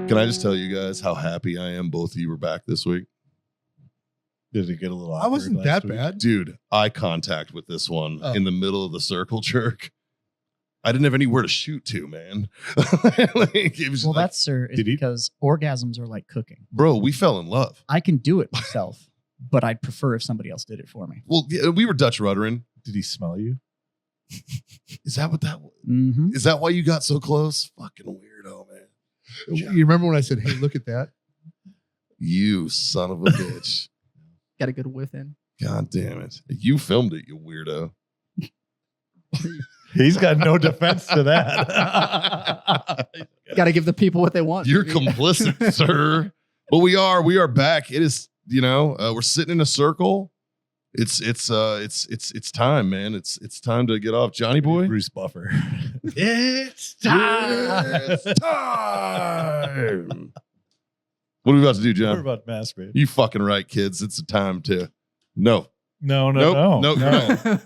Can I just tell you guys how happy I am both of you were back this week? Did it get a little I wasn't that bad. Dude, eye contact with this one in the middle of the circle jerk. I didn't have anywhere to shoot to, man. Like, it was Well, like, that's, sir, is because orgasms are like cooking. bro, we fell in love. I can do it myself, but I'd prefer if somebody else did it for me. Well, yeah, we were Dutch ruddering. Did he smell you? Is that what that was? Mm-hmm. Is that why you got so close? Fucking weirdo, man. You remember when I said, "Hey, look at that"? You son of a bitch. Got a good whiff in. God damn it. You filmed it, you weirdo. He's got no defense to that. Got to give the people what they want. You're complicit, sir. But we are back. It is, we're sitting in a circle. It's time, man. It's time to get off. Johnny boy. Bruce Buffer. It's time. It's time. What are we about to do, John? We're about to masturbate. You fucking right, kids. It's a time to. No. No.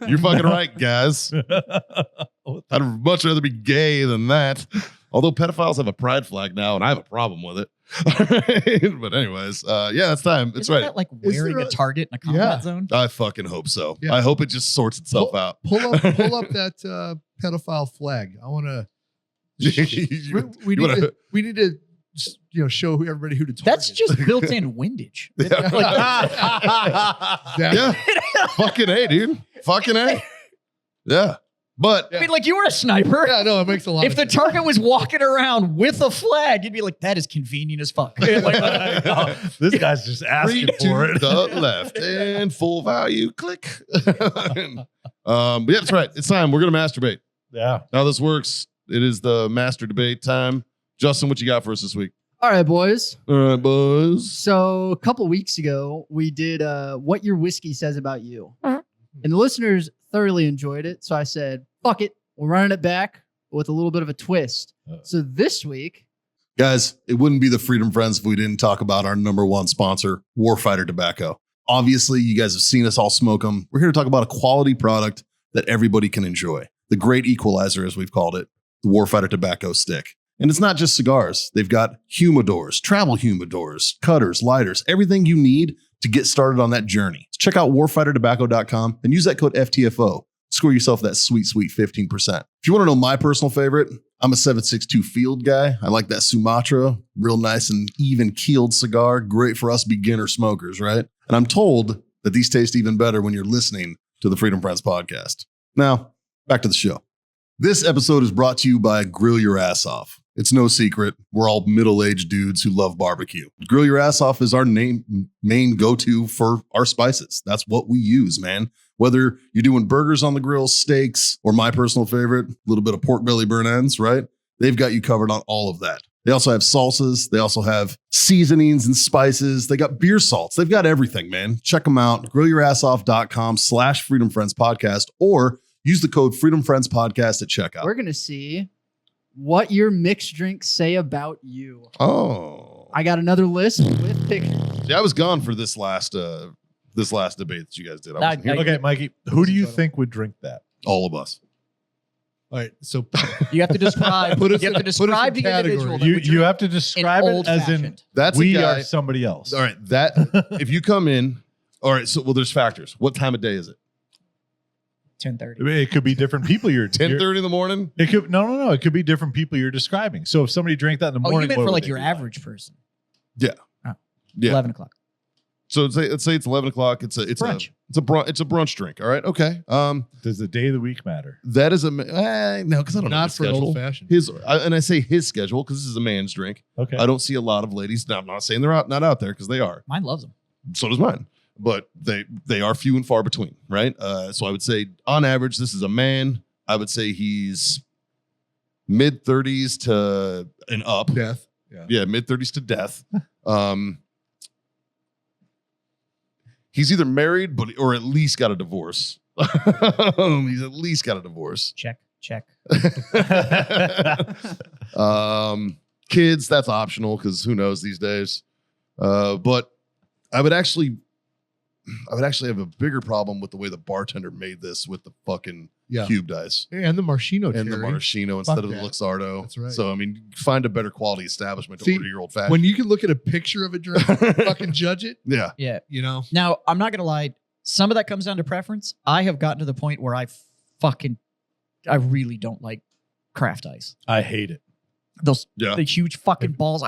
You're fucking right, guys. I'd much rather be gay than that. Although pedophiles have a pride flag now, and I have a problem with it. But anyways, yeah, it's time. It's Isn't right. that like wearing a target in a combat zone? I fucking hope so. Yeah. I hope it just sorts itself out. Pull up that pedophile flag. I want to. We need to show everybody who to target. That's just built-in windage. Yeah. Fucking A, dude. Fucking A. Yeah. But I mean, like, you were a sniper. Yeah, no, it makes a lot. If the target was walking around with a flag, you'd be like, that is convenient as fuck. This guy's just asking for it. the left and full value. Click. But yeah, that's right. It's time. We're gonna masturbate. Yeah. Now this works. It is the master debate time. Justin, what you got for us this week? All right, boys. All right, boys. So a couple weeks ago, we did What Your Whiskey Says About You. And the listeners thoroughly enjoyed it. So I said, fuck it. We're running it back with a little bit of a twist. So this week, Guys, it wouldn't be the Freedom Friends if we didn't talk about our number one sponsor, Warfighter Tobacco. Obviously, you guys have seen us all smoke them. We're here to talk about a quality product that everybody can enjoy. The great equalizer, as we've called it, the Warfighter Tobacco Stick. And it's not just cigars. They've got humidors, travel humidors, cutters, lighters, everything you need to get started on that journey. So check out warfightertobacco.com and use that code FTFO. Score yourself that sweet, sweet 15%. If you want to know my personal favorite, I'm a 762 Field guy. I like that Sumatra, real nice and even keeled cigar. Great for us beginner smokers, right? And I'm told that these taste even better when you're listening to the Freedom Friends podcast. Now, back to the show. This episode is brought to you by Grill Your Ass Off. It's no secret, we're all middle-aged dudes who love barbecue. Grill Your Ass Off is our main go-to for our spices. That's what we use, man. Whether you're doing burgers on the grill, steaks, or my personal favorite, a little bit of pork belly burn ends, right? They've got you covered on all of that. They also have salsas. They also have seasonings and spices. They got beer salts. They've got everything, man. Check them out. GrillYourAssOff.com/Freedom Friends Podcast, or use the code Freedom Friends Podcast at checkout. we're going to see what your mixed drinks say about you. Oh. I got another list with pictures. Yeah, I was gone for this last debate that you guys did. I wasn't here. Okay, Mikey, who do you think would drink that? All of us. All right, so You have to describe. Put us You have to in- put us describe in the individual. categories. You have to describe it as in old-fashioned. That's we a guy. are somebody else. All right, that if you come in, all right. So there's factors. What time of day is it? 10:30. It could be different people. 10:30 in the morning. It could no. It could be different people you're describing. So if somebody drank that in the Oh, morning, you meant what for would like they your be average person. Yeah. Oh. Yeah. 11 o'clock. So let's say it's 11 o'clock. It's Brunch. a brunch drink. All right. Okay. Does the day of the week matter? That is no, because I don't know not his for an schedule. old fashioned. And I say his schedule because this is a man's drink. Okay. I don't see a lot of ladies. Now, I'm not saying they're not out there because they are. Mine loves them. So does mine. But they are few and far between, right? So I would say on average, this is a man. I would say he's mid-30s to and up. Death. Yeah, mid-30s to death. He's either married, or at least got a divorce. He's at least got a divorce. Check. Kids, that's optional because who knows these days. But I would actually I would actually have a bigger problem with the way the bartender made this with the fucking Yeah. cubed ice And the Maraschino and the cherry. maraschino instead of the that. Luxardo. That's right. So I mean, find a better quality establishment to See, order your old fashioned. When you can look at a picture of a drink, fucking judge it. Yeah, Yeah. You know. Now, I'm not going to lie. Some of that comes down to preference. I have gotten to the point where I really don't like craft ice. I hate it. Those Yeah. the huge fucking balls.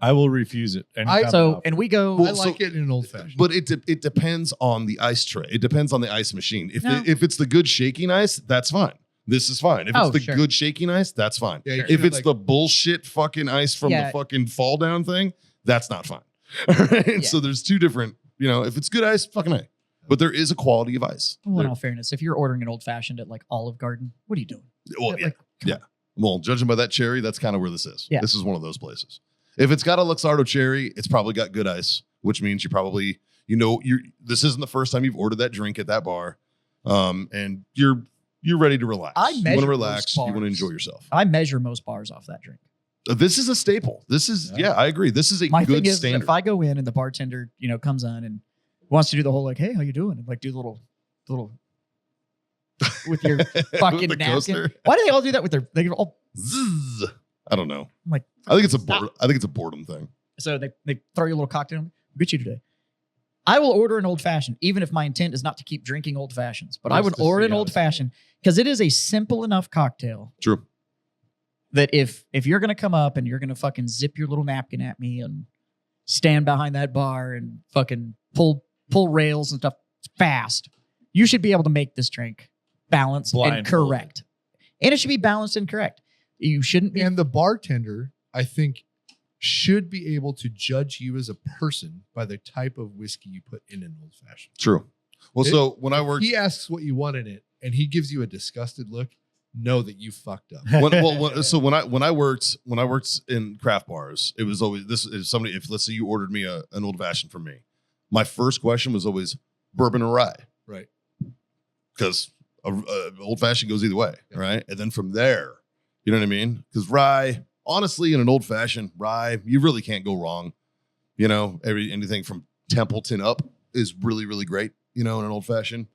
I will refuse it. anytime So offered. and we go. Well, I like it in an old fashioned. but it depends on the ice tray. It depends on the ice machine. No. If it's the good shaking ice, that's fine. This is fine. If it's Oh, the sure. good shaking ice, that's fine. Yeah, you If can't, it's like- the bullshit fucking ice from Yeah. the fucking fall down thing, that's not fine. All right. Yeah. So there's two different, if it's good ice, fucking A. But there is a quality of ice. Well, in There- all fairness, if you're ordering an old fashioned at like Olive Garden, what are you doing? well, yeah. Like, come Yeah. Well, judging by that cherry, that's kind of where this is. Yeah. This is one of those places. If it's got a Luxardo cherry, it's probably got good ice, which means you probably, this isn't the first time you've ordered that drink at that bar. And you're ready to relax. I You want measure to relax. You those want to bars. enjoy yourself. I measure most bars off that drink. This is a staple. This is, Yeah. I agree. This is a My good thing is, standard. if I go in and the bartender, comes on and wants to do the whole like, "Hey, how you doing?" and like do the little with your fucking the napkin. coaster. Why do they all do that with their? They all Zzz. I don't know. I'm like, I think it's a stop. boredom. I think it's a boredom thing. So they throw you a little cocktail. I'll get you today. I will order an old fashioned, even if my intent is not to keep drinking old fashions. But I Just would to order see an how old it's fashioned because it is a simple enough cocktail True. that if you're gonna come up and you're gonna fucking zip your little napkin at me and stand behind that bar and fucking pull rails and stuff fast, you should be able to make this drink balanced and Blindfolded. correct. And it should be balanced and correct. You shouldn't be. And the bartender, I think, should be able to judge you as a person by the type of whiskey you put in an old fashioned. True. Well, It- so when I worked, He asks what you want in it, and he gives you a disgusted look. Know that you fucked up. when I worked in craft bars, it was always this. If let's say you ordered me an old fashioned from me, my first question was always bourbon or rye, Right. because a old fashioned goes either way, Yeah. right? And then from there, you know what I mean? Because rye, honestly, in an old fashioned rye, you really can't go wrong. Anything from Templeton up is really, really great. In an old fashioned.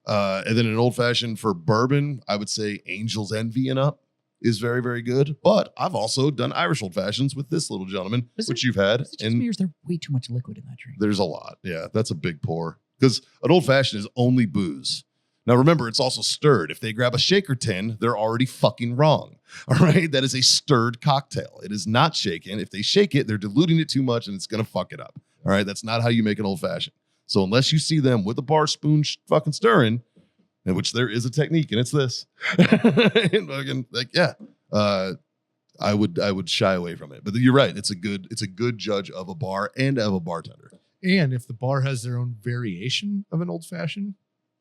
And then an old fashioned for bourbon, I would say Angel's Envy and up is very, very good. But I've also done Irish old fashions with this little gentleman, Is which it- you've had. Is it just And me or is there way too much liquid in that drink? there's a lot. Yeah, that's a big pour. Because an old fashioned is only booze. Now remember, it's also stirred. If they grab a shaker tin, they're already fucking wrong. All right. That is a stirred cocktail. It is not shaken. If they shake it, they're diluting it too much and it's going to fuck it up. All right. That's not how you make an old fashioned. So unless you see them with a bar spoon fucking stirring, in which there is a technique, and it's this, and fucking, I would shy away from it. But you're right; it's a good judge of a bar and of a bartender. And if the bar has their own variation of an old fashioned,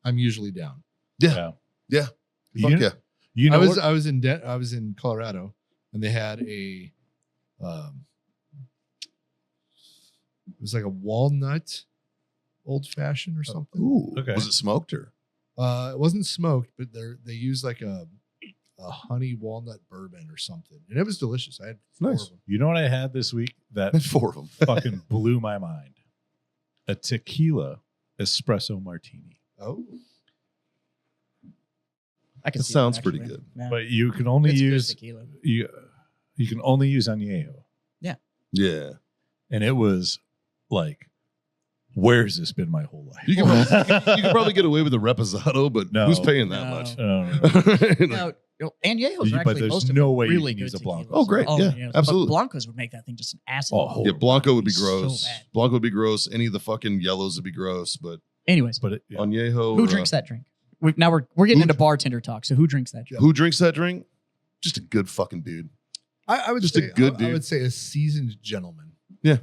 I'm usually down. Yeah. You, Fuck yeah. you know I was what- I was in Colorado, and they had it was like a walnut old fashioned or something. Ooh, Okay. was it smoked or? It wasn't smoked, but they used like a honey walnut bourbon or something, and it was delicious. I had four Nice. of them. You know what I had this week that There's 4 of them. fucking blew my mind? A tequila espresso martini. Oh, I can That see sounds actually. pretty good. Yeah. But you can only It's good use tequila. you can only use añejo. Yeah, And it was like, where's this been my whole life? you can probably get away with a reposado, but No. who's paying that No. much? No. Now, Añejos But are actually there's most of no them way you really can good use a Blanco. tequilas. Oh, great. Yeah, Añejos. absolutely. But Blancos would make that thing just an acid. Oh, bomb. Yeah, Blanco would be So gross. bad. Blanco would be gross. Any of the fucking yellows would be gross. But Anyways, But añejo. who drinks that drink? Now we're getting Who- into bartender talk. So who drinks that drink? Who drinks that drink? Just a good fucking dude. I would Just say a good I dude. would say a seasoned gentleman. Yeah.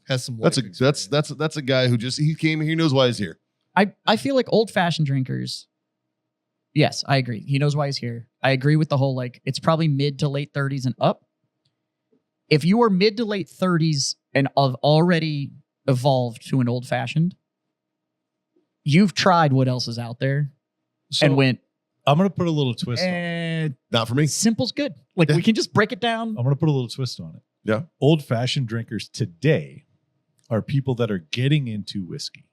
has some. That's life a experience. that's a guy who he came here. He knows why he's here. I feel like old fashioned drinkers. Yes, I agree. He knows why he's here. I agree with the whole it's probably mid to late 30s and up. If you are mid to late 30s and have already evolved to an old fashioned, you've tried what else is out there So and went, I'm gonna put a little twist on it. Not for me. simple's good. Like Yeah. we can just break it down. I'm gonna put a little twist on it. Yeah. Old fashioned drinkers today are people that are getting into whiskey.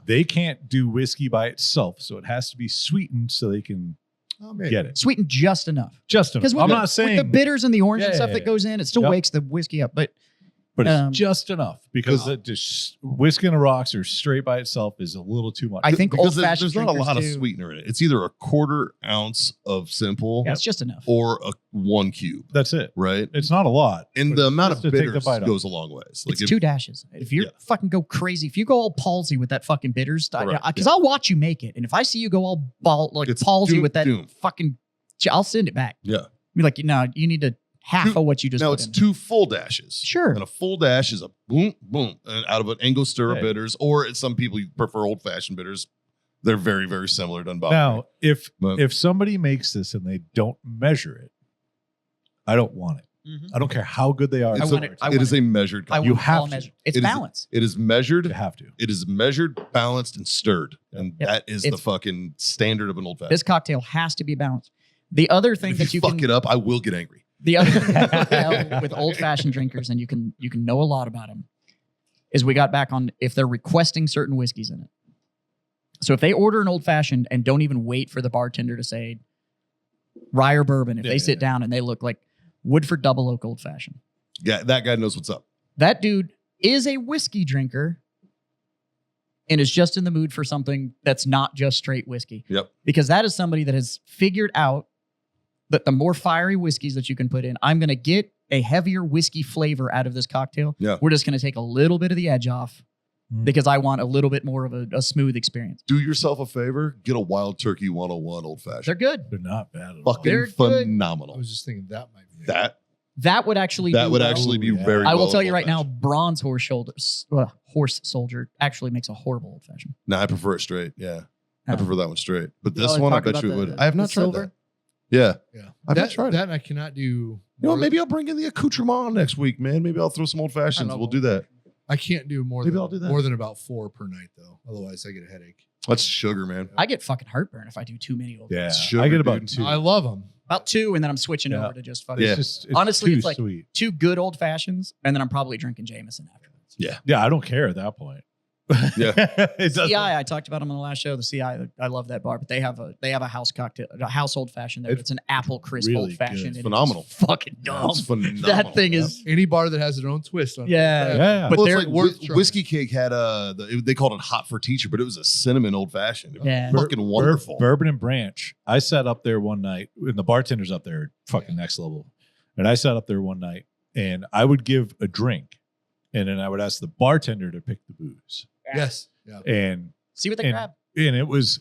They can't do whiskey by itself, so it has to be sweetened so they can get it. Sweetened just enough. Just enough. Because I'm not saying, with the bitters and the orange and Yeah, stuff yeah, that yeah. goes in, it still Yep. wakes the whiskey up. But but it's um, just enough because just whiskey on the rocks or straight by itself is a little too much. I think Because old-fashioned there's not a drinkers lot of too- sweetener in it. It's either a 1/4 ounce of simple yeah, it's just enough. or a 1 cube, That's it. right? It's not a lot. And but the it's amount just of to take the bitters bite out. goes a long ways. Like It's if- 2 dashes. If you Yeah. fucking go crazy, if you go all palsy with that fucking bitters, Correct, because I'll watch you make it, and if I see you go all It's palsy doom- with that doom. fucking, I'll send it back. Yeah. Be like, no, you need to half Two- of what you just Now put it's in. 2 full dashes. Sure. And a full dash is a boom, boom, and out of an Angostura Yeah. bitters, or it's some people prefer old fashioned bitters. They're very, very similar. Done by Now, if But- somebody makes this and they don't measure it, I don't want it. Mhm. I don't care how good they are. I want it. I it want is a measured. I cup. You want it have all to. measured. It's It is- balance. It is measured. You have to. It is measured, balanced, and stirred, and Yep. that is the It's- fucking standard of an old fashioned. This cocktail has to be balanced. The other thing If that you you fuck can it up, I will get angry. The other thing with old fashioned drinkers, and you can know a lot about them, is we got back on if they're requesting certain whiskeys in it. So if they order an old fashioned and don't even wait for the bartender to say rye or bourbon, if Yeah, they sit yeah. down and they look like Woodford Double Oak Old Fashioned, Yeah, that guy knows what's up. that dude is a whiskey drinker and is just in the mood for something that's not just straight whiskey. Yep. Because that is somebody that has figured out that the more fiery whiskeys that you can put in, I'm going to get a heavier whiskey flavor out of this cocktail. Yeah. We're just going to take a little bit of the edge off Mm. because I want a little bit more of a smooth experience. Do yourself a favor. Get a Wild Turkey 101 old They're fashioned. good. They're not bad at all. Fucking They're good. I phenomenal. was just thinking that might be That would actually That do would well. actually be Yeah. very. I will well tell you right now, old-fashioned. Bronze Horse Soldier actually makes a horrible old fashioned. No, I prefer it straight. Yeah, I Oh. prefer that one straight. But You this always one, I talk bet about you it the- would. I have the not tried silver? that. Yeah, Yeah. I've that, not tried it. that. And I cannot do. You know, what, maybe I'll bring in the accoutrement next week, man. Maybe I'll throw some old fashions. love We'll do that. I can't do more. Maybe than, I'll do that. More than about 4 per night, though. Otherwise, I get a headache. That's sugar, man. I get fucking heartburn if I do too many old Yeah, It's sugar, I get about dude. 2. I love them. About 2, and then I'm switching Yeah. over to just fucking Yeah. It's Honestly, too it's like- sweet. 2 good old fashions, and then I'm probably drinking Jameson afterwards. Yeah, I don't care at that point. Yeah. it doesn't. CI, I talked about them on the last show. The CI, I love that bar, but they have a house cocktail, a house old fashioned there. It's It's an apple crisp really old fashioned. good. and It's phenomenal. It's fucking dumb. It's phenomenal. That thing is, Any bar that has their own twist on it. Yeah. Yeah. but Well, they're it's like worth trying. Whiskey Cake had they called it hot for teacher, but it was a cinnamon old fashioned. Yeah. Fucking wonderful. Bourbon and Branch. I sat up there one night, and the bartenders up there are fucking next level. And I sat up there one night, and I would give a drink, and then I would ask the bartender to pick the booze. Yes. Yeah. And see what they and- grab. and it was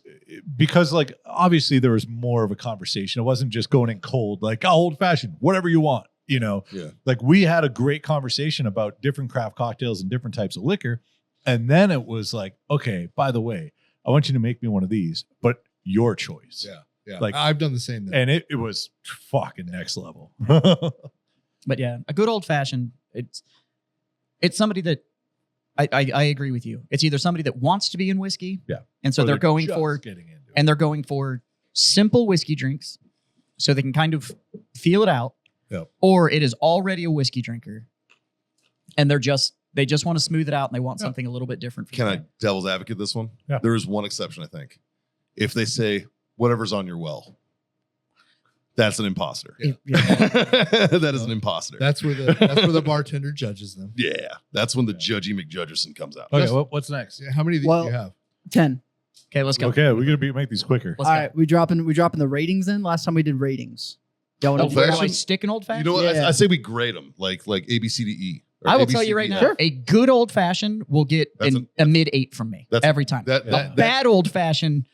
because like obviously there was more of a conversation. It wasn't just going in cold, like old fashioned, whatever you want, you know. Yeah. Like we had a great conversation about different craft cocktails and different types of liquor. And then it was like, okay, by the way, I want you to make me one of these, but your choice. Yeah. Yeah. Like- I've done the same thing. And it was fucking next level. But yeah, a good old fashioned. It's somebody that I agree with you. It's either somebody that wants to be in whiskey, Yeah. and so Or they're going just for getting into it. and they're going for simple whiskey drinks, so they can kind of feel it out. Yep. Or it is already a whiskey drinker, and they just want to smooth it out, and they want Yeah. something a little bit different. For Can the I night. devil's advocate this one? Yeah. There is one exception, I think. If they say whatever's on your well, that's an imposter. Yeah. That is an imposter. that's where the bartender judges them. Yeah, that's when the judgy McJudgerson comes out. Okay, what's next? Yeah, how many of these Well- do you have? 10. Okay, let's go. Okay, we're gonna make these quicker. Let's All go. right, we dropping the ratings in. Last time we did ratings. Y'all Oh, want Old to where do I fashioned? stick an old You fashioned? know what? Yeah. I say we grade them like A B C D E. or I will A, B, tell C, you right D, now, F. Sure. a good old fashioned will get That's a mid 8 from me That's- every time. That, Yeah. that, that- Bad old fashioned,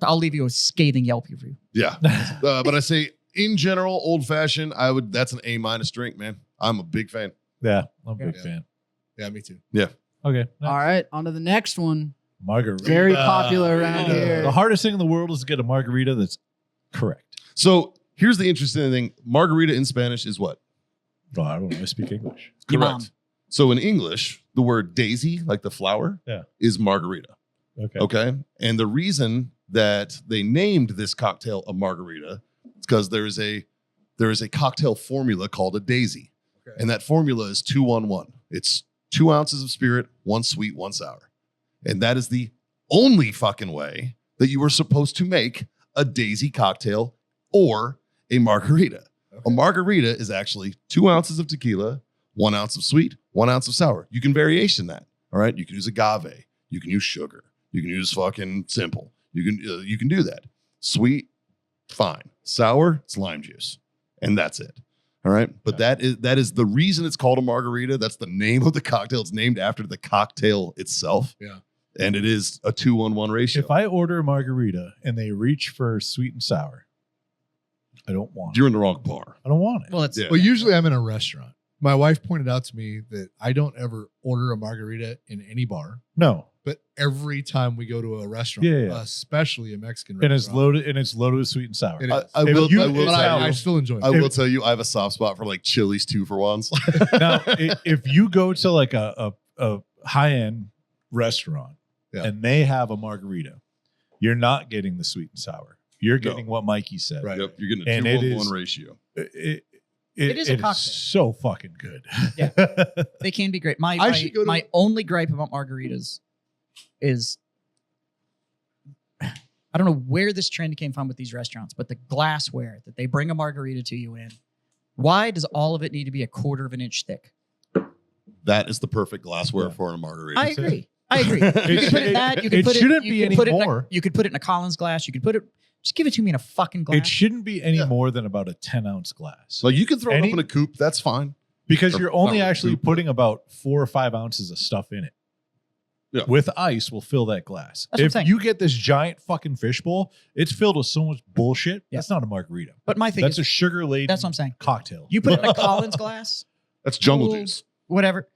I'll leave you a scathing Yelp review. yeah. But I say in general, old fashioned. That's an A- drink, man. I'm a big fan. Yeah, I'm a big Yeah. fan. Yeah, me too. Okay. All right, on to the next one. Margarita. Very popular around here. The hardest thing in the world is to get a margarita that's correct. So here's the interesting thing: margarita in Spanish is what? Oh, I don't know. I speak English. Your Correct. mom. So in English, the word daisy, like the flower, Yeah. is margarita. Okay. Okay. And the reason that they named this cocktail a margarita is because there is a cocktail formula called a daisy. Okay. And that formula is 2-1-1. It's 2 ounces of spirit, 1 sweet, 1 sour. And that is the only fucking way that you were supposed to make a daisy cocktail or a margarita. A margarita is actually 2 ounces of tequila, 1 ounce of sweet, 1 ounce of sour. You can variation that. All right. You can use agave. You can use sugar. You can use fucking simple. You can do that. Sweet, fine. Sour, it's lime juice. And that's it. All right. But that is the reason it's called a margarita. That's the name of the cocktail. It's named after the cocktail itself. Yeah. And it is a 2-1-1 ratio. If I order a margarita and they reach for sweet and sour, I don't want it. You're in the wrong bar. I don't want it. Well, it's Yeah. Well, usually I'm in a restaurant. My wife pointed out to me that I don't ever order a margarita in any bar, No. but every time we go to a restaurant, Yeah. especially a Mexican And restaurant, it's loaded with sweet and sour. it I, is. I If will. you- I will But tell I you. still enjoy it. I will tell you. I have a soft spot for like Chili's 2-for-1s. Now, if you go to like a high-end restaurant Yeah. and they have a margarita, you're not getting the sweet and sour. You're No. getting what Mikey said. Right. Yep, you're getting a And it 2-1-1 is- ratio. It is a cocktail. so fucking good. Yeah. They can be great. I should go to- My only gripe about margaritas is I don't know where this trend came from with these restaurants, but the glassware that they bring a margarita to you in, why does all of it need to be a quarter of an inch thick? That is the perfect glassware Yeah. for a margarita. I agree. I agree. You could put it in that. You could It put shouldn't you be could any put it in more. you could put it in a Collins glass. You could put it. Just give it to me in a fucking glass. It shouldn't be any Yeah. more than about a 10-ounce glass. So you can throw it Any- up in a coupe. That's fine. Because Or you're only not really actually soup, but- putting about 4 or 5 ounces of stuff in it. Yeah. With ice, will fill that glass. That's what I'm If saying. you get this giant fucking fishbowl, it's filled with so much bullshit. Yeah. That's not a margarita. but my thing That's a is, sugar laden. that's what I'm saying. Cocktail. You put it in a Collins glass, That's jungle Cool. juice. whatever.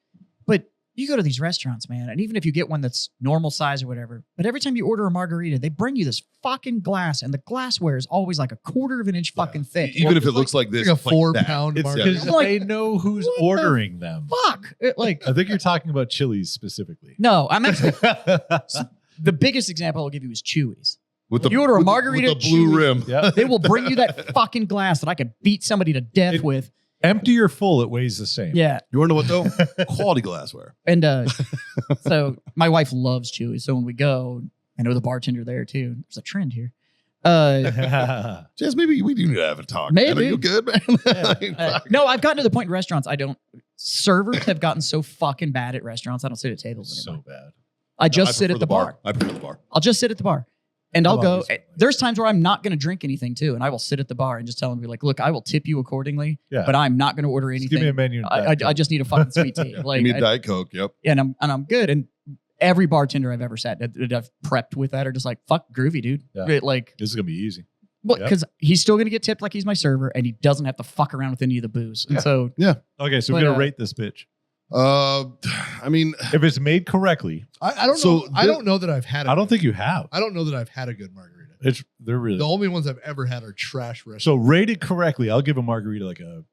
But you go to these restaurants, man, and even if you get one that's normal size or whatever, but every time you order a margarita, they bring you this fucking glass, and the glassware is always like a quarter of an inch fucking thick. Even if it looks like this, It's like a like that. 4-pound It's margarita. because I'm like, they know who's what the ordering them. Fuck. Like, I think you're talking about Chili's specifically. no, I'm actually the biggest example I'll give you is Chewy's. With the, You order a with the- margarita with the blue Chewy. rim. Yeah. They will bring you that fucking glass that I could beat somebody to death It- with. Empty or full, it weighs the same. Yeah. You want to know what though? Quality glassware. And so my wife loves Chewy. So when we go, I know the bartender there too. There's a trend here. Jess, maybe we do need to have a talk. Maybe. Man, are you good, man? No, I've gotten to the point in restaurants. Servers have gotten so fucking bad at restaurants. I don't sit at tables So anymore. bad. I just I sit prefer at the bar. I prefer the bar. I'll just sit at the bar. And I'll I'm go. always- There's times where I'm not going to drink anything too, and I will sit at the bar and just tell them, be like, "Look, I will tip you accordingly, Yeah. but I'm not going to order Just give me a anything. menu. I just need a fucking sweet tea, like, Give me a Diet Coke. Yep. and I'm good." And every bartender I've ever sat that I've prepped with that are just like, "Fuck, groovy, dude." Yeah. Like, This is gonna be easy. well, Yep. because he's still going to get tipped like he's my server, and he doesn't have to fuck around with any of the booze. And so, Okay, so But, we're gonna uh, rate this bitch. I mean, If it's made correctly, I don't So know. I don't know that I've had. I don't think you have. I don't know that I've had a good margarita. They're really The only ones I've ever had are trash restaurants. so rated correctly. I'll give a margarita like a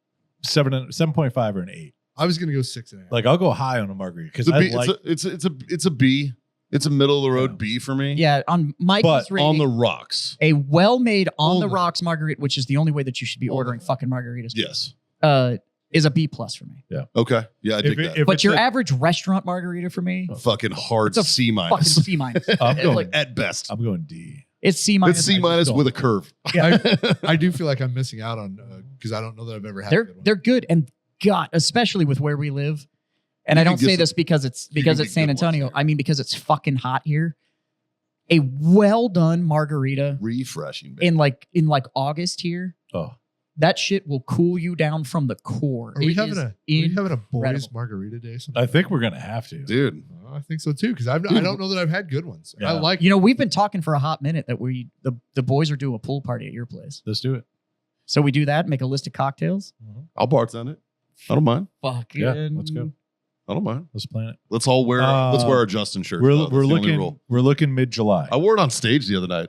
7.5 or an 8. I was gonna go 6.5. Like I'll go high on a margarita because it's a I B. like. It's a B. It's a middle of the road Yeah. B for me. yeah, on Mike's But rating, On the rocks. a well-made on the Only. rocks margarita, which is the only way that you should be Only. ordering fucking margaritas, Yes. is a B plus for me. Okay. Yeah, I dig that. But your average restaurant margarita for me, Fucking hard It's a C fucking minus. C minus. I'm going, Like, At best. I'm going D. it's C minus. It's C minus don't. with a curve. I do feel like I'm missing out on because I don't know that I've ever had. a They're good one. they're good, and God, especially with where we live. And You I can don't get say some- this because it's you can get San good ones Antonio. here. I mean because it's fucking hot here. A well done margarita Refreshing. baby. in like August here, Oh, that shit will cool you down from the core. Are we It having is a boys incredible. margarita day? sometime? I think we're gonna have to. Dude. I think so too because I don't know that I've had good ones. Yeah. I like You know, we've been talking for a hot minute that the boys are doing a pool party at your place. Let's do it. So we do that, make a list of cocktails. I'll bartend it. I don't mind. Fuck Yeah, let's go. I don't mind. Let's plan it. Let's all wear let's wear our Justin shirts. We're though. That's the only rule. looking mid July. I wore it on stage the other night.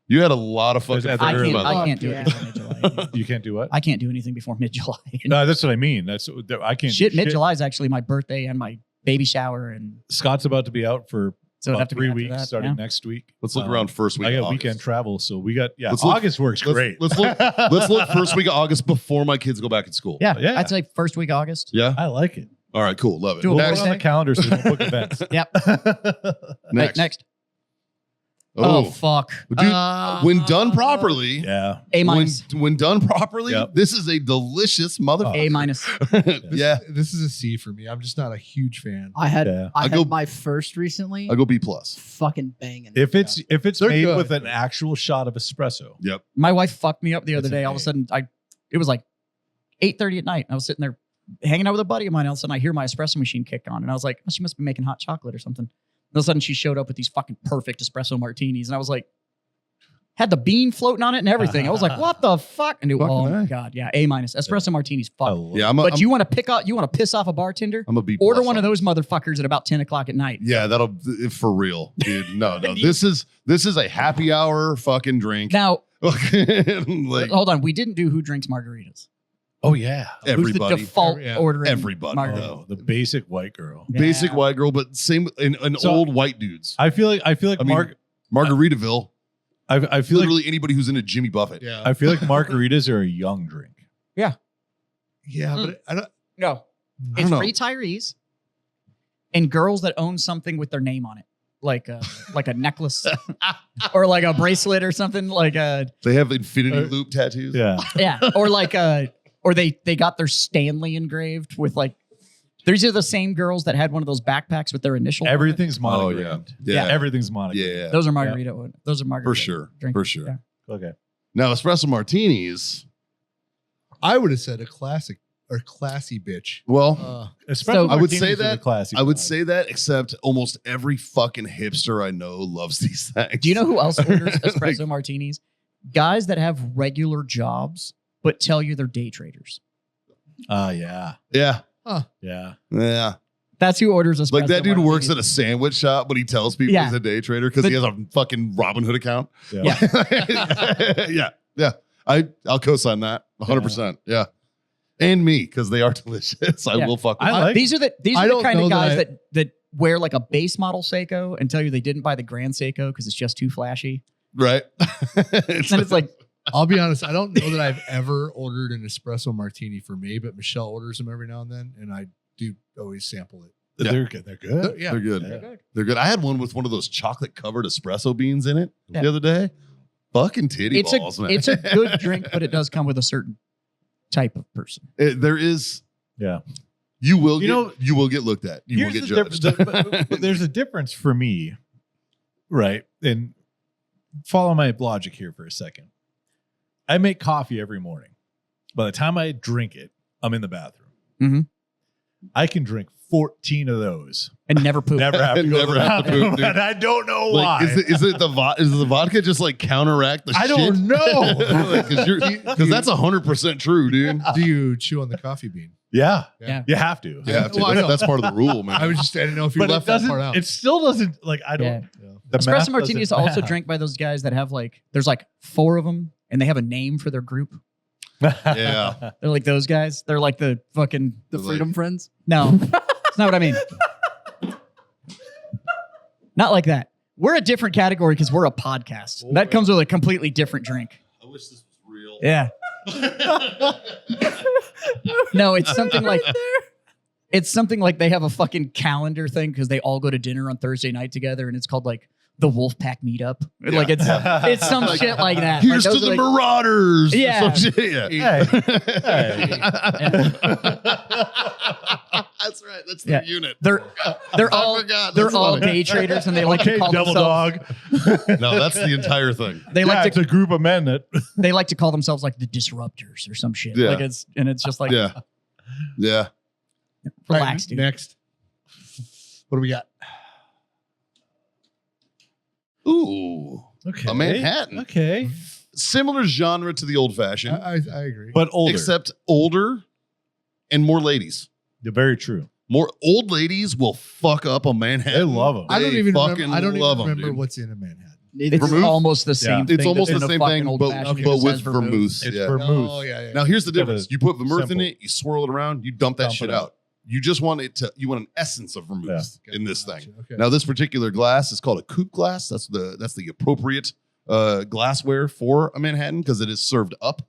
You had a lot of fucking At the I very can't, level. I can't do Yeah. it before mid-July. You can't do what? I can't do anything before mid-July. No, that's what I mean. That's I can't. do Shit, mid-July is actually my birthday and my baby shower, and Scott's about to be out for so it'd about have to be 3 after weeks, that, starting yeah. next week. Let's look around first week. I of got August. weekend travel, so we got Let's look- August works great. Let's look first week of August before my kids go back in school. Yeah, Yeah. I'd say first week of August. Yeah. I like it. All right, cool. Love it. Do a We'll put Next. it on the calendar so we don't book events. Yep. Next. Next. Oh, Oh, fuck. Dude, when done properly, Yeah. A minus. when done properly, Yep. this is a delicious motherfucker. A minus. Yeah, This is a C for me. I'm just not a huge fan. I had Yeah. I I had go- my first recently. I go B plus. Fucking banging. If it's They're made good. with an actual shot of espresso. Yep. My wife fucked me up the other That's day. All of a amazing. sudden, it was like 8:30 at night. I was sitting there hanging out with a buddy of mine. All of a sudden, I hear my espresso machine kick on, and I was like, oh, she must be making hot chocolate or something. All of a sudden, she showed up with these fucking perfect espresso martinis, and I was like, had the bean floating on it and everything. I was like, what the fuck? And Fucking oh my A. god, yeah, A minus. Espresso martinis, I fuck. love Yeah, it. But you want to piss off a bartender? I'm a B. Order plus one of on those motherfuckers at about 10 o'clock at night. Yeah, that'll for real, dude. No. This is a happy hour fucking drink. Now, Like hold on. We didn't do who drinks margaritas. Oh yeah. Who's the everybody, default Yeah. ordering? Everybody. margarita? Oh, the basic white girl. basic Yeah. white girl, but same in So- old white dudes. I feel like I mean, Margaritaville. I feel like Literally anybody who's into Jimmy Buffett. Yeah. I feel like margaritas are a young drink. yeah, but I don't. No. I It's don't know. retirees and girls that own something with their name on it, like a necklace or like a bracelet or something, like a They have infinity loop tattoos. Yeah. or like or they got their Stanley engraved with like. These are the same girls that had one of those backpacks with their initial. on it. Everything's Oh monogrammed. yeah. Everything's monogrammed. Yeah. Those are margarita. Those are margarita. For sure. drink. For sure. Yeah. Okay. Now espresso martinis. I would have said a classic or classy bitch. Well, Espresso I would martinis say are the that- classy I would vibe. say that, except almost every fucking hipster I know loves these things. Do you know who else orders Like- espresso martinis? Guys that have regular jobs but tell you they're day traders. Yeah. Yeah. Yeah. Yeah. That's who orders espresso. Like that dude works at martinis. a sandwich shop, but he tells people Yeah. he's a day trader because he has a fucking Robinhood account. Yeah. Yeah. I'll co-sign that 100%. Yeah. And me, because they are delicious. I Yeah. will fuck with I them. like These are the I don't kind know of that guys I- that wear like a base model Seiko and tell you they didn't buy the Grand Seiko because it's just too flashy. Right. And it's like, I'll be honest. I don't know that I've ever ordered an espresso martini for me, but Michelle orders them every now and then, and I do always sample it. Yeah. They're good. They're good. Yeah, they're good. Yeah. They're good. I had one with one of those chocolate covered espresso beans in it Yeah. the other day. Fucking titty it's balls, a man. it's a good drink, but it does come with a certain type of person. There is. Yeah. You will You get looked at. You will Here's get the judged. difference. But there's a difference for me, right? And follow my logic here for a second. I make coffee every morning. By the time I drink it, I'm in the bathroom. Mhm. I can drink 14 of those. And never poop. Never have to go to Never the have to bathroom, poop, dude. and I don't know Like, why. is it the vodka just like counteract the I shit? don't know. Because that's 100% true, dude. Do you chew on the coffee bean? Yeah. Yeah. You have to. Yeah, Well, I know. that's part of the rule, man. I didn't know if you But it left that doesn't, part out. it still doesn't, like, I don't. Yeah. The math Espresso martini is doesn't also math. drank by those guys that have like there's like 4 of them and they have a name for their group. Yeah. They're like those guys. They're like the fucking The Like- Freedom Friends. no. That's not what I mean. Not like that. We're a different category because we're a podcast. That comes with a completely different drink. I wish this was real. Yeah. No, it's something like they have a fucking calendar thing because they all go to dinner on Thursday night together, and it's called like the Wolfpack Meetup. Like it's some shit like that. Here's like, to those the are, like, Marauders. Yeah. Some shit, yeah. Hey. That's right. That's Yeah. the unit. they're I all forgot. they're That's all funny. day traders, and they like Okay, to call double themselves. dog. No, that's the entire thing. They Yeah, like it's to a group of men that. they like to call themselves like the Disruptors or some shit. Yeah. Like it's just like Yeah. Yeah. relax, dude. Next. What do we got? Ooh. Okay. A Manhattan. Okay. Similar genre to the old fashioned, I agree. But older. except older and more ladies. They're very true. More old ladies will fuck up a Manhattan. They love 'em. I don't They even fucking remember, I don't love even 'em, remember dude. what's in a Manhattan. It's Vermouth? almost the same Yeah. thing. It's almost that's the in a same fucking thing, old-fashioned but that with says vermouth. It's Yeah. vermouth. Oh yeah. Now here's the Gotta difference. You put vermouth in sample. it, you swirl it around, you dump that Dump shit it out. out. You just want you want an essence of vermouth in this Gotcha. thing. Okay. Now this particular glass is called a coupe glass. That's the appropriate glassware for a Manhattan because it is served up.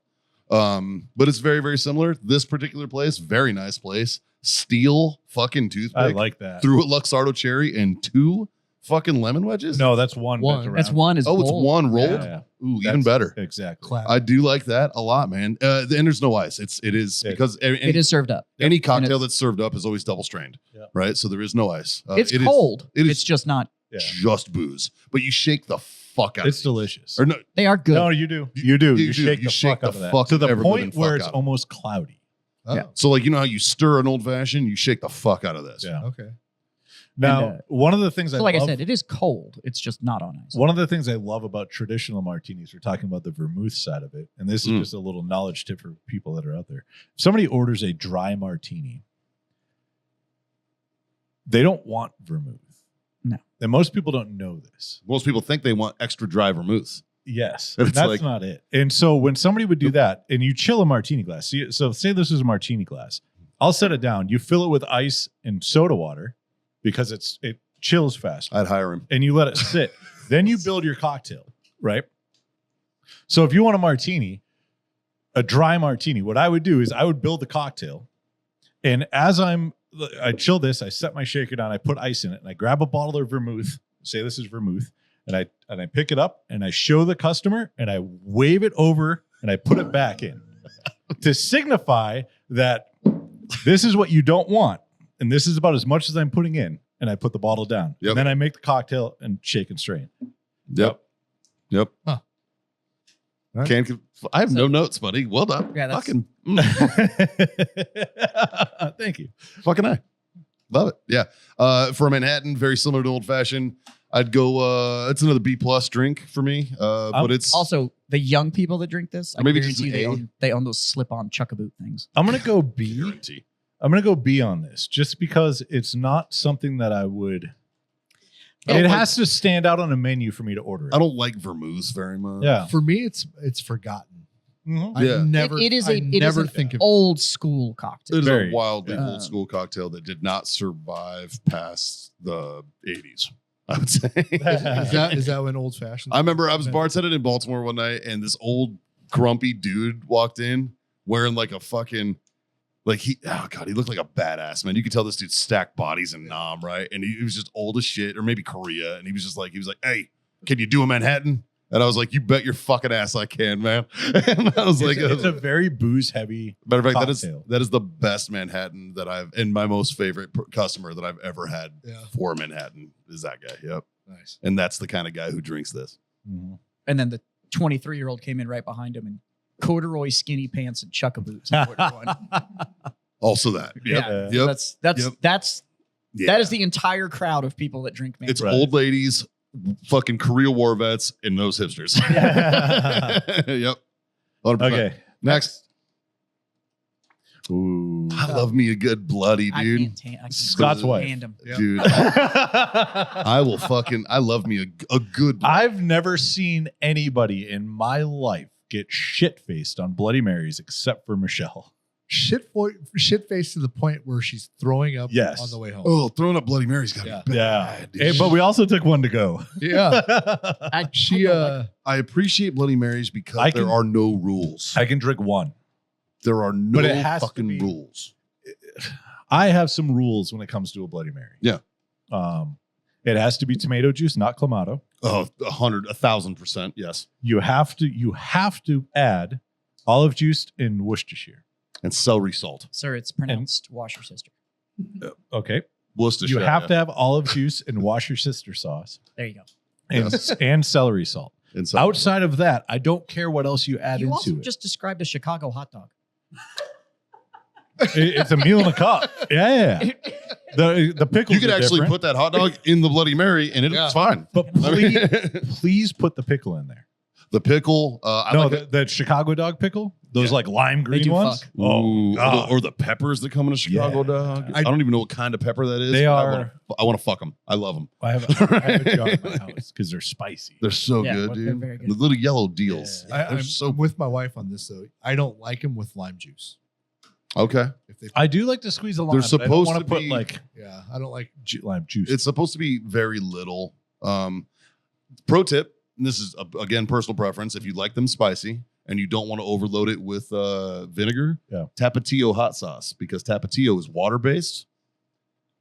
But it's very, very similar. This particular place, very nice place. steel fucking toothpick I like that. through a Luxardo cherry and 2 fucking lemon wedges. No, that's one. One. bent That's around. one is Oh, it's bold. one rolled. Yeah. Ooh, even That's- better. Exactly. Clap. I do like that a lot, man. And there's no ice. It is Yeah. because It is served up. any And cocktail it's- that's served up is always double strained, Yeah. right? So there is no ice. It's it is cold. it is- It's just not. Yeah. just booze, but you shake the fuck out. It's of it. delicious. Or no, They are good. No, you do. You do. You You, do. shake You the shake fuck the out of that fuck to the everything point where fuck it's out. almost cloudy. Oh, Yeah. so like you know how you stir an old fashioned, you shake the fuck out of this. Yeah. okay. Now, And, one of the things So I like love, I said, it is cold. It's just not on ice. one of the things I love about traditional martinis, we're talking about the vermouth side of it, and this is Mm. just a little knowledge tip for people that are out there. If somebody orders a dry martini, they don't want vermouth. No. And most people don't know this. Most people think they want extra dry vermouth. Yes, It's that's like- not it. And so when somebody would do that, and you chill a martini glass, so say this is a martini glass, I'll set it down. You fill it with ice and soda water because it chills fast, I'd hire him. and you let it sit. Then you build your cocktail, right? So if you want a martini, a dry martini, what I would do is I would build the cocktail, and as I chill this, I set my shaker down, I put ice in it, and I grab a bottle of vermouth. Say this is vermouth. And I pick it up and I show the customer and I wave it over and I put it back in to signify that this is what you don't want. And this is about as much as I'm putting in. And I put the bottle down. Yep. And then I make the cocktail and shake and strain. Yep. Yep. Huh. Right. I have no notes, buddy. Well done. Yeah, that's- Fucking, Thank you. fucking I. Love it. Yeah. For a Manhattan, very similar to old fashioned. I'd go. It's another B+ drink for me. But it's Also, the young people that drink this, I Maybe just guarantee you an A. they own those slip-on chuck-a-boot things. I'm going to go B. guarantee. I'm going to go B on this just because it's not something that I would. I don't It like- has to stand out on a menu for me to order it. I don't like vermouth very much. Yeah. For me, it's forgotten. Mhm. I Yeah. never. It is I a it is never an think of. old school cocktail. It is Very, a wildly yeah. old school cocktail that did not survive past the 80s, I would say. Is that when old fashioned? I remember I was bartending in Baltimore one night and this old grumpy dude walked in wearing like a fucking he looked like a badass, man. You could tell this dude stacked bodies in Nam, right? And he was just old as shit, or maybe Korea. And he was like, hey, can you do a Manhattan? And I was like, you bet your fucking ass I can, man. And I was like, It's a very booze heavy. matter of fact, cocktail. that is the best Manhattan that I've, and my most favorite customer that I've ever had Yeah. for Manhattan is that guy. Yep. Nice. And that's the kind of guy who drinks this. Mhm. And then the 23-year-old came in right behind him in corduroy skinny pants and chuck-a-boots. and ordered one. Also that. Yep. Yeah. Yep. That's Yeah. that is the entire crowd of people that drink. It's Right. old ladies, fucking Korea war vets, and those hipsters. Yep. 100%. Okay. Next. Ooh. I love me a good bloody, I dude. can't Scott's wife. stand 'em. Yeah. Dude, I love me a good I've never seen anybody in my life get shit faced on Bloody Marys except for Michelle. Shit face to the point where she's throwing up Yes. on the way home. Oh, throwing up Bloody Mary's got Yeah. me Yeah. bad, dude. Hey, but we also took one to go. Yeah. I She don't like- I appreciate Bloody Marys because I there can- are no rules. I can drink one. There are no But it has to fucking be- rules. I have some rules when it comes to a Bloody Mary. Yeah. It has to be tomato juice, not clamato. Oh, 1,000%. Yes. You have to add olive juice and Worcestershire. And celery salt. Sir, it's pronounced wash your sister. Okay. Worcestershire. You have to have olive juice and wash your sister sauce There you go. and, Yes. and celery salt. And celery. Outside of that, I don't care what else you add You also into it. just described a Chicago hot dog. It's a meal in a cup. Yeah. The pickles. You could are actually different, put that hot dog in the Bloody Mary and it's Yeah. fine. but I mean, please put the pickle in there. the pickle. I No, like the Chicago dog pickle. Those Yeah. like lime green do ones. fuck. Ooh, God. or the peppers that come in a Chicago Yeah. dog. I don't even know what kind of pepper that is. They but are- I want to fuck them. I love them. I have a jar in my house because they're spicy. They're so Yeah, good, they're dude. very good. The little yellow deals. Yeah. They're I'm so with my wife on this though. I don't like them with lime juice. okay. If they, I do like to squeeze a lime. They're but I don't supposed wanna to put be- like yeah, I don't like. lime juice. It's supposed to be very little. Pro tip, and this is again personal preference. If you like them spicy, and you don't want to overload it with vinegar, Yeah. Tapatio hot sauce, because Tapatio is water based,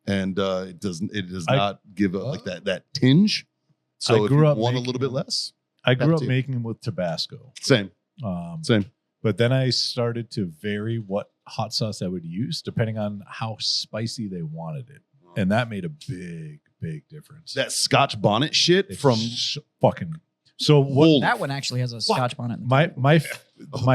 and it does not give like that tinge. So I if grew you up want a making little bit them. less, I grew up Tapatio. making them with Tabasco. same. But then I started to vary what hot sauce I would use depending on how spicy they wanted it. And that made a big difference. That Scotch bonnet shit It's from fucking. So what? Holy That one actually has a Scotch bonnet. in it. My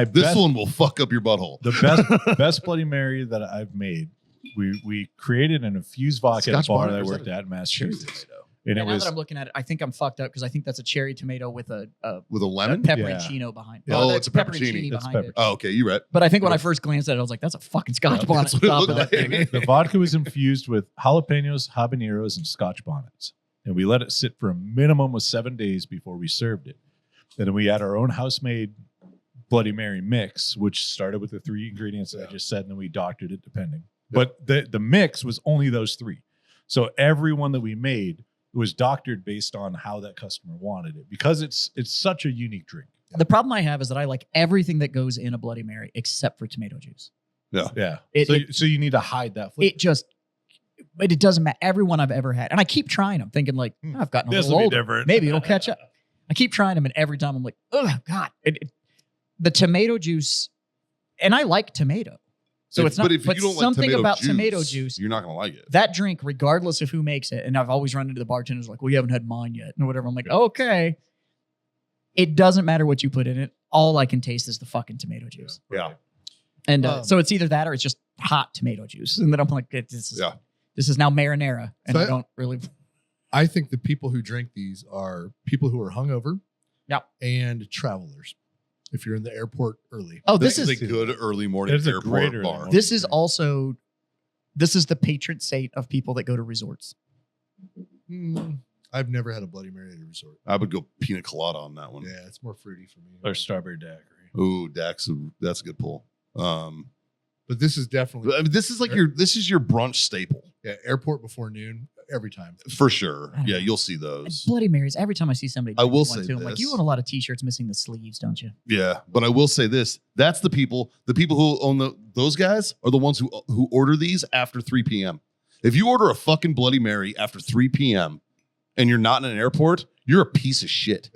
this best, one will fuck up your butthole. the best Bloody Mary that I've made. We created an infused vodka Scotch bar bonnet, that I or is worked that a at in Massachusetts, and Yeah, it now was that I'm looking at it, I think I'm fucked up because I think that's a cherry tomato with a With a lemon? pepperoncino behind. Oh, No, it's that's a pepperoncini. That's behind it. Oh, okay, you're right. But I think when I first glanced at it, I was like, "That's a fucking Scotch bonnet." that's what it on top looked of that like. thing. the vodka was infused with jalapenos, habaneros, and Scotch bonnets, and we let it sit for a minimum of 7 days before we served it. And then we had our own house-made Bloody Mary mix, which started with the 3 ingredients that I just said, and then we doctored it depending. But the mix was only those 3. So every one that we made was doctored based on how that customer wanted it, because it's such a unique drink. The problem I have is that I like everything that goes in a Bloody Mary except for tomato juice. Yeah. It- So you need to hide that flavor. But it doesn't matter. Everyone I've ever had, and I keep trying them, thinking like, "Oh, I've gotten a This little will be older. different. Maybe it'll catch up." I keep trying them, and every time I'm like, "Oh God!" The tomato juice, and I like tomato, so it's not. But if you don't like something about tomato juice, you're not gonna like it. that drink, regardless of who makes it, and I've always run into the bartenders like, "Well, you haven't had mine yet," or whatever. I'm like, "Okay." It doesn't matter what you put in it. All I can taste is the fucking tomato juice, Yeah. and Um, so it's either that or it's just hot tomato juice, and then I'm like, This is now marinara, and So I don't really." I think the people who drink these are people who are hungover. Yep. And travelers. If you're in the airport early. Oh, This this is is a good early morning It's a airport great early bar. morning. this is also the patron saint of people that go to resorts. I've never had a Bloody Mary at a resort. I would go pina colada on that one. Yeah, it's more fruity for me. Or strawberry daiquiri. Ooh, Dax, that's a good pull. But this is definitely I mean, this is like this is your brunch staple airport before noon every time. for sure. I don't Yeah, know. you'll see And those. Bloody Marys. Every time I see somebody, I will drinking one say too, I'm like, this. you own a lot of T-shirts missing the sleeves, don't you? Yeah, but I will say this: that's the people who own those guys are the ones who order these after 3 p.m. If you order a fucking Bloody Mary after 3 p.m. and you're not in an airport, you're a piece of shit.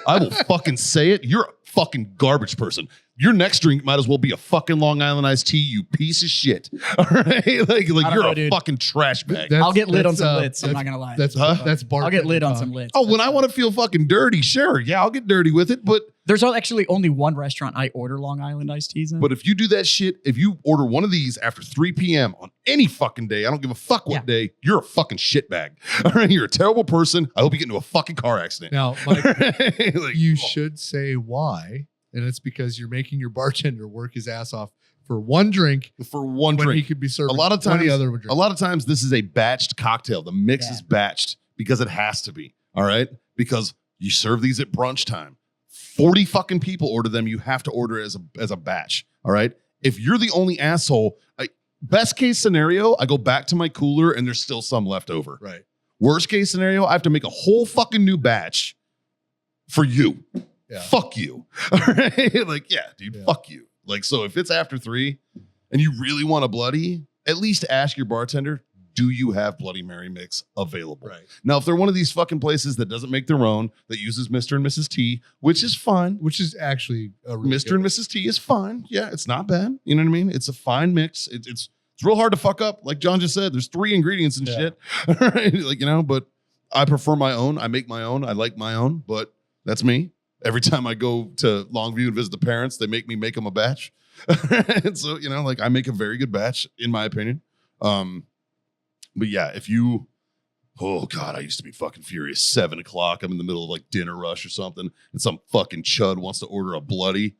I will fucking say it. You're a fucking garbage person. Your next drink might as well be a fucking Long Island iced tea, you piece of shit. All right? Like don't you're know, a dude. fucking trash bag. That's- I'll get lit on that's, some uh, lits. I'm not gonna lie. That's Huh? that's bar. I'll get lit on some lits. Oh, when I want to feel fucking dirty, sure. Yeah, I'll get dirty with it. But Actually only one restaurant I order Long Island iced teas in. if you do that shit, if you order one of these after 3 p.m. on any fucking day, I don't give a fuck what Yeah. day, you're a fucking shitbag. All right, you're a terrible person. I hope you get into a fucking car accident. Now, Mike, Like, you come on. should say why, and it's because you're making your bartender work his ass off for one drink For one when he drink. could be serving A lot of 20 times- other drinks. A lot of times, this is a batched cocktail. The mix Yeah. is batched because it has to be. All right, because you serve these at brunch time. 40 fucking people order them. You have to order it as a batch. All right. If you're the only asshole, best case scenario, I go back to my cooler and there's still some left over. Right. Worst case scenario, I have to make a whole fucking new batch for you. Yeah. Fuck you. All right. Like, yeah, dude, Yeah. fuck you. Like, so if it's after 3 and you really want a bloody, at least ask your bartender, do you have Bloody Mary mix available? Right. Now, if they're one of these fucking places that doesn't make their own, that uses Mr. and Mrs. T, which is fine. Which is actually a really Mr. and Mrs. T is fine. Yeah, it's not bad. You know what I mean? It's a fine mix. It's real hard to fuck up. Like John just said, there's 3 ingredients and Yeah. shit. Right? Like, but I prefer my own. I make my own. I like my own, but that's me. Every time I go to Longview and visit the parents, they make me make them a batch. And so, like I make a very good batch, in my opinion. But yeah, if you, oh God, I used to be fucking furious. 7 o'clock, I'm in the middle of like dinner rush or something, and some fucking chud wants to order a bloody.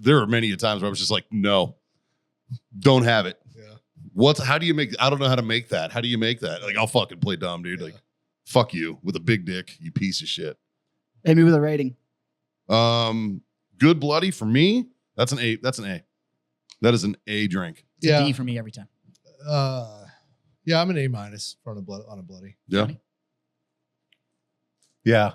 There are many times where I was just like, no, don't have it. Yeah. How do you make, I don't know how to make that. How do you make that? Like, I'll fucking play dumb, dude. Yeah. Like, fuck you with a big dick, you piece of shit. Hit me with a rating. Good bloody for me. That's an A. That's an A. That is an A drink. It's a Yeah. D for me every time. Yeah, I'm an A- on a bloody. Yeah. Johnny? Yeah.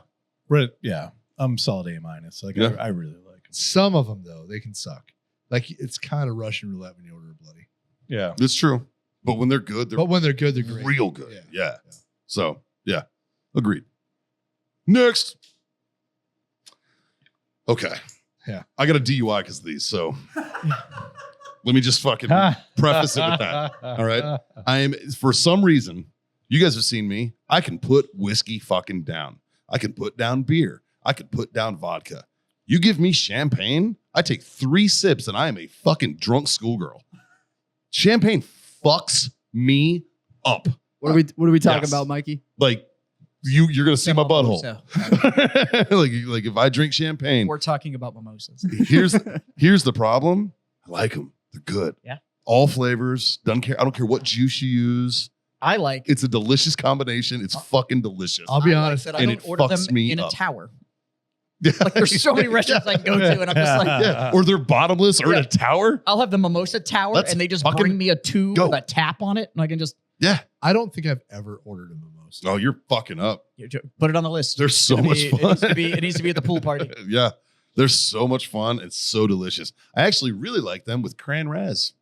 Yeah. I'm solid A-. Like Yeah. I really like Some of them though, they can suck. Like it's kind of Russian roulette when you order a bloody. Yeah. It's true. But when they're good, they're But when they're good, they're great. real good. Yeah. Yeah. So, yeah. Agreed. Next. Okay. Yeah. I got a DUI because of these. So let me just fucking preface it with that. All right. I am, for some reason, you guys have seen me. I can put whiskey fucking down. I can put down beer. I can put down vodka. You give me champagne, I take 3 sips and I am a fucking drunk schoolgirl. Champagne fucks me up. What are we talking Yes. about, Mikey? Like you're gonna see my butthole. Mimosa. like if I drink champagne, We're talking about mimosas. here's the problem. I like them. They're good. Yeah. All flavors. I don't care what juice you use. I like. It's a delicious combination. It's fucking delicious. I'll be I like honest. that I and don't it order them fucks me in a up. tower. Like there's so many restaurants I can go to, and I'm just like, Yeah. Or they're bottomless or in a tower. I'll have the mimosa tower, Let's and they just fucking bring me a tube go. with a tap on it, and I can just Yeah. I don't think I've ever ordered a mimosa. Oh, you're fucking up. put it on the list. There's so It'll much be- fun. It needs to be at the pool party. Yeah. They're so much fun. It's so delicious. I actually really like them with cran raz.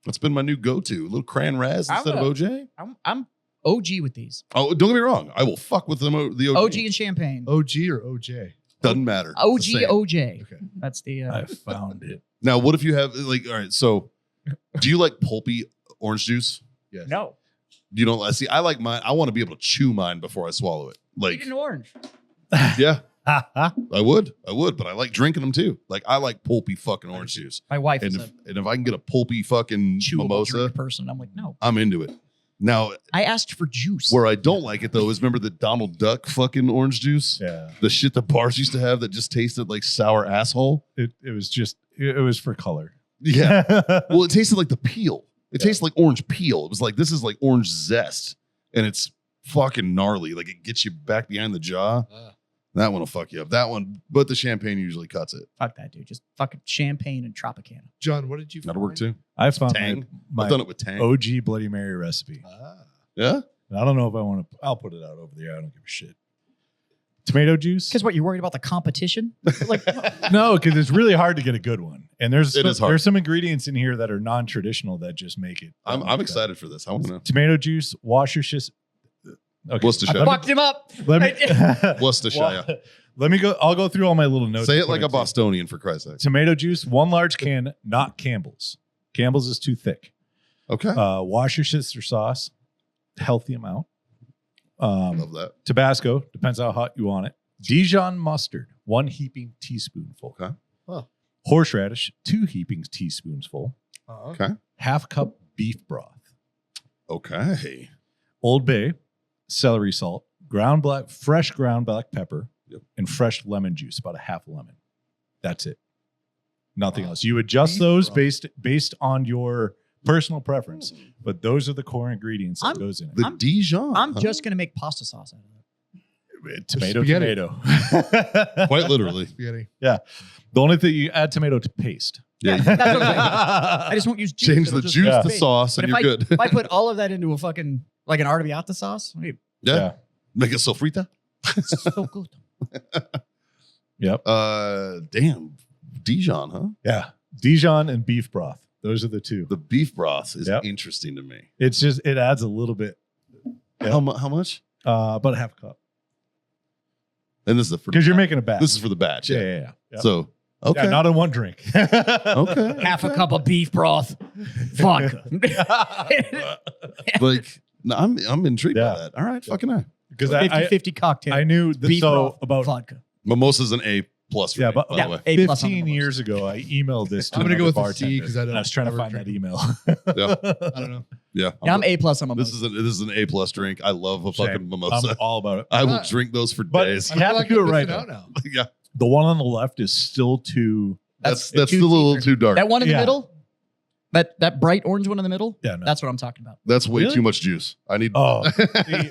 That's been my new go-to. A little cran raz I'm instead of a- OJ. I'm OG with these. Oh, don't get me wrong. I will fuck with the OG. OG and champagne. OG or OJ? Doesn't matter. OG It's the same. OJ. Okay. That's the. I found it. Now, what if you have like, all right, so do you like pulpy orange juice? Yes. No, You don't see, I like mine. I want to be able to chew mine before I swallow it. Like, eat an orange. yeah, I would, but I like drinking them too. Like, I like pulpy fucking orange juice. My wife And is if I can get a pulpy fucking chewable mimosa, drink person. I'm like, no. I'm into it. Now, I asked for juice. where I don't like it though is remember the Donald Duck fucking orange juice? Yeah. The shit the bars used to have that just tasted like sour asshole. It was just it was for color. Yeah. Well, it tasted like the peel. It tasted like orange peel. It was like, this is like orange zest. And it's fucking gnarly. Like it gets you back behind the jaw. That one will fuck you up. That one, but the champagne usually cuts it. Fuck that, dude. Just fucking champagne and Tropicana. John, what did you? That'll work find? too. I found Tang. my I've done it with Tang. OG Bloody Mary recipe. Ah. Yeah. And I don't know if I want to. I'll put it out over the air. I don't give a shit. Tomato juice? Because what, you're worried about the competition? Like, No, because it's really hard to get a good one. And It is hard. there's some ingredients in here that are non-traditional that just make it. I'm excited for this. I want to know. Tomato juice, wash your shit. Okay. Worcestershire. fucked him up. Let me, Worcestershire. let me go. I'll go through all my little notes. Say to it put like a into. Bostonian for Christ's sake. Tomato juice, 1 large can, not Campbell's. Campbell's is too thick. Okay. Worcestershire sauce, healthy amount. Love that. Tabasco, depends how hot you want it. Dijon mustard, 1 heaping teaspoonful. Okay. Horseradish, 2 heaping teaspoonsful. Okay. Half cup beef broth. Okay. Old Bay, celery salt, fresh ground black pepper, Yep. and fresh lemon juice, about a half lemon. That's it. Nothing Wow. else. You adjust Beef those broth. based on your personal preference, but those are the core ingredients that I'm- goes in it. The Dijon. I'm huh? just going to make pasta sauce out of it. Tomato. Quite literally. Spaghetti. The only thing you add tomato to paste. Yeah. That's what I'm saying. I just won't use juice. Change It'll the just juice Yeah. to paste. sauce But and if you're I, good. if I put all of that into a fucking, like an arrabbiata sauce, Yeah. Yeah. Make it sofrita. it's so good. Yep. Damn. Dijon, huh? Yeah. Dijon and beef broth. Those are the two. The beef broth is Yep. interesting to me. It's just, it adds a little bit, Yeah. How much? about a half a cup. And this is for Because you're making a batch. this is for the batch. yeah, Yeah. yeah, yeah. Yep. So okay. Yeah, not in one drink. Okay. Half a cup of beef broth, vodka. Like no, I'm intrigued Yeah. by that. All right, fucking A. Because I 50-50 cocktail. I knew that, beef so broth, about vodka. Mimosa's an A plus for yeah, me, but by yeah, the way. A plus on the 15 mimosa. years ago, I emailed this to I'm gonna go another with a C bartender, 'cause I don't and I was trying to ever find drink that email. I don't know. Yeah. Yeah, I'm A plus on This mimosa. is an A plus drink. I love a fucking Same. mimosa. I'm all about it. I will Ah. drink those for But days. You have to do it I'm right, missing out now. Yeah. The one on the left is still too. That's too still a little deep. too dark. That one in the Yeah. middle, that bright orange one in the middle, Yeah, no. that's what I'm talking about. That's way Really? too much juice. I need Oh, see,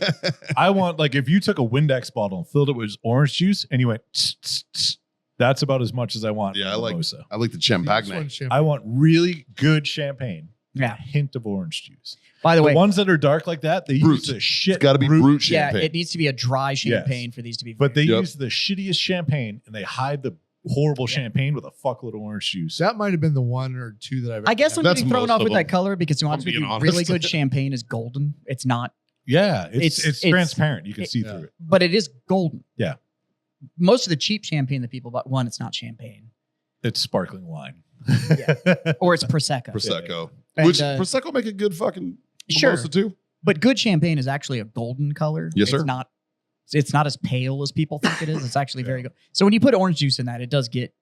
I want, like, if you took a Windex bottle and filled it with orange juice and you went, tss, tss, tss, that's about as much as I want. Yeah, in I like- mimosa. I like the This one's champagne. champagne. I want really good champagne. Yeah. A hint of orange juice. By the The way, ones that are dark like that, they Brut. use the shit. It's got to be brute yeah, champagne. it needs to be a dry champagne for these to be. But they Yep. use the shittiest champagne and they hide the horrible champagne with a fuckload of orange juice. That might have been the one or two that I've. I guess I'm That's getting thrown most off of with them. that color because to be honest with being you, honest. really good champagne is golden. It's not, Yeah, it's It's- transparent. You can see yeah. through it. but it is golden. Yeah. Most of the cheap champagne that people buy, one, it's not champagne, It's sparkling wine. or it's prosecco. Prosecco. And, Which uh, Prosecco make a good fucking Sure. mimosa too. But good champagne is actually a golden color. Yes, sir. It's not as pale as people think it is. It's actually very good. So when you put orange juice in that, it does get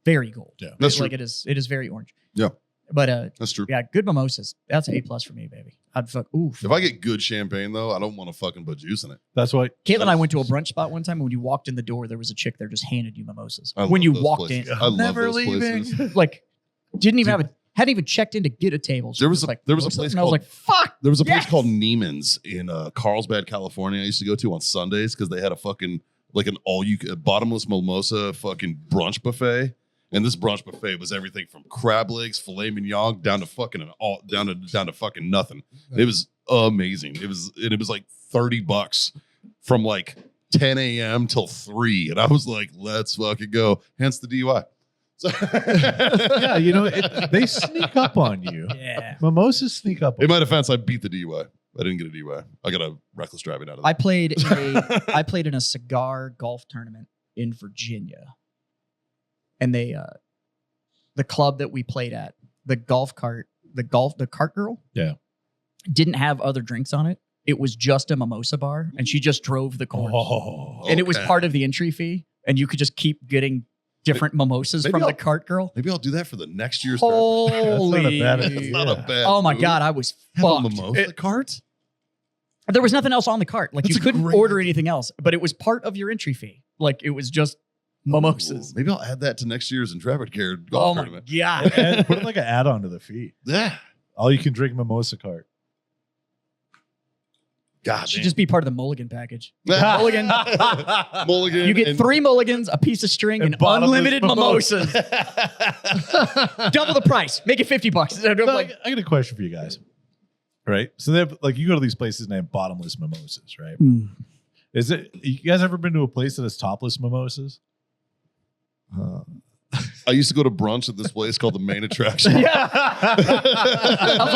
very gold. Yeah. That's Like true. it is very orange. Yeah. But That's true. yeah, good mimosas. That's an A+ for me, baby. I'd fuck. Oof. If I get good champagne though, I don't want to fucking put juice in it. That's why Caitlin and I went to a brunch spot one time, and when you walked in the door, there was a chick there just handed you mimosas. I When love you those walked places. in, I love Never those leaving. places. like, didn't even hadn't even checked in to get a table. She There was just a- there was a "Mimosas?" place and I was called- like, "Fuck." There was a place Yes! called Neiman's in Carlsbad, California. I used to go to on Sundays because they had a fucking like an bottomless mimosa fucking brunch buffet. And this brunch buffet was everything from crab legs, filet mignon, down to fucking down to fucking nothing. It was amazing. It was like $30 from like 10 a.m. till 3. And I was like, let's fucking go. Hence the DUI. So yeah, they sneak up on you. Yeah. Mimosas sneak up. in my defense, I beat the DUI. I didn't get a DUI. I got a reckless driving out of I it. played in a cigar golf tournament in Virginia, and the club that we played at, the cart girl, Yeah. didn't have other drinks on it. It was just a mimosa bar, and she just drove the course, Oh, and it was okay. part of the entry fee, and you could just keep getting different mimosas maybe from I'll- the cart girl. Maybe I'll do that for the next year's Holy! That's not a bad Oh my move. god, I was Have a fucked. mimosa cart? There was nothing else on the cart. Like That's you a couldn't great order idea. anything else, but it was part of your entry fee. Like it was just mimosas. Ooh, maybe I'll add that to next year's Intrepid Care Oh golf my tournament. god! And put it like an add-on to the fee. Yeah. All you can drink mimosa cart. God Should damn. just be part of the mulligan package. Ah. Mulligan. Mulligan. You get and- 3 mulligans, a piece of string, and bottomless unlimited mimosas. Double the price. Make it $50. So, I got a question for you guys. Right? So they have like you go to these places and they have bottomless mimosas, right? Is it you guys ever been to a place that has topless mimosas? I used to go to brunch at this place called the Main Attraction. I was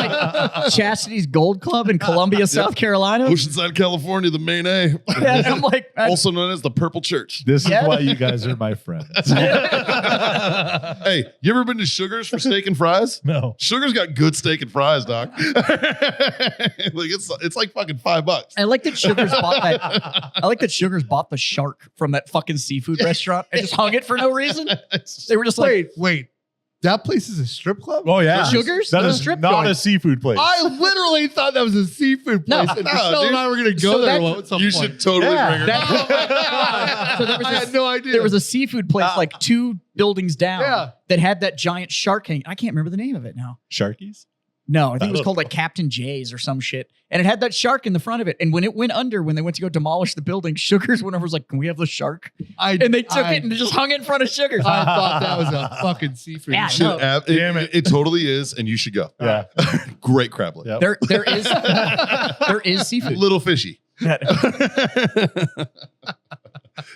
like, Chastity's Gold Club in Columbia, South Carolina. Oceanside, California, the Main A. And I'm like, Also known as the Purple Church. This Yeah. is why you guys are my friends. Hey, you ever been to Sugar's for steak and fries? No. Sugar's got good steak and fries, doc. Like it's like fucking $5. I like that Sugars bought that. I like that Sugars bought the shark from that fucking seafood restaurant and just hung it for no reason. They were just like, Wait. That place is a strip club? Oh yeah. Sugars? That The is strip not joint. a seafood place. I literally thought that was a seafood No. place. and No, Michelle dude. and I were going to go So there that's- at some You point. should totally Yeah, bring her. that- Oh my God. So there was I a- had no idea. there was a seafood place like 2 buildings down Yeah. that had that giant shark hanging. I can't remember the name of it now. Sharkies? No, I think it was called like Captain Jay's or some shit. And it had that shark in the front of it. And when it went under, when they went to go demolish the building, Sugars went over and was like, "Can we have the shark?" And they took it and just hung it in front of Sugars. I thought that was a fucking seafood. Yeah, shit. no. Damn It totally is, and you should go. Yeah. Great crab leg. Yep. There is seafood. Little fishy.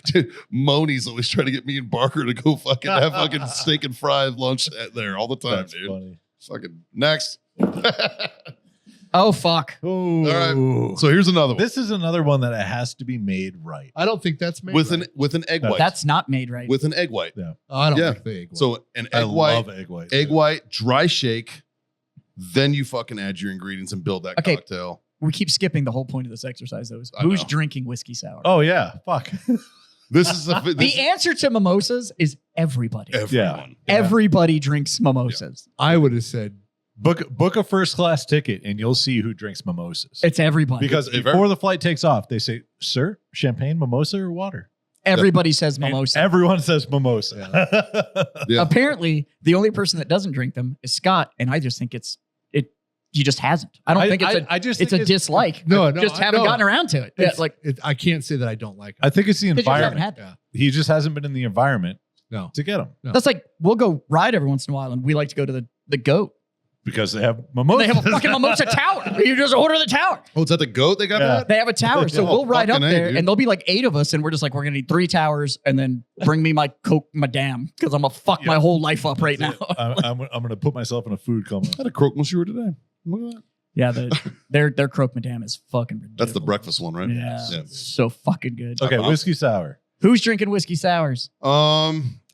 Dude, Moni's always trying to get me and Barker to go fucking have fucking steak and fry lunch at there all the time, That's dude. funny. Fucking next. Oh fuck! Oh. right. So here's another one. This is another one that it has to be made right. I don't think that's made with right. an egg No, white. That's not made right. With an egg white. Oh, I don't Yeah. like the egg white. So an I egg white, love egg white. egg white, dry shake. Then you fucking add your ingredients and build that Okay. cocktail. We keep skipping the whole point of this exercise, though. Is I who's know. drinking whiskey sour? Oh yeah. Fuck. This is a, this The answer to mimosas is everybody. everyone. Everybody drinks mimosas. I would have said Book a first class ticket and you'll see who drinks mimosas. It's everybody. Because If before the flight takes off, they say, "Sir, champagne, mimosa, or water?" everybody says And mimosa. everyone says mimosa. Yeah. Apparently, the only person that doesn't drink them is Scott, and I just think he just hasn't. I don't think it's a dislike. No, I no, just haven't no. gotten around to it. Yeah, it's, like I can't say that I don't like it. I think it's the 'cause you haven't environment. had them. He just hasn't been in the environment No. to get them. No. That's like we'll go ride every once in a while, and we like to go to the goat. Because they have mimosas. They have a fucking mimosa tower. You just order the tower. Oh, it's at the goat. They got Yeah. that. They have a tower, so Oh, we'll ride up fucking A, there, dude. and there'll be like 8 of us, and we're just like, we're gonna need 3 towers, and then bring me my Coke Madame because I'm gonna fuck my whole life up right now. I'm gonna put myself in a food coma. I had a croque monsieur today. Look at that. Yeah, their Croque Madame is fucking ridiculous. That's the breakfast one, right? Yeah, so fucking good. Okay, I'm- whiskey sour. Who's drinking whiskey sours?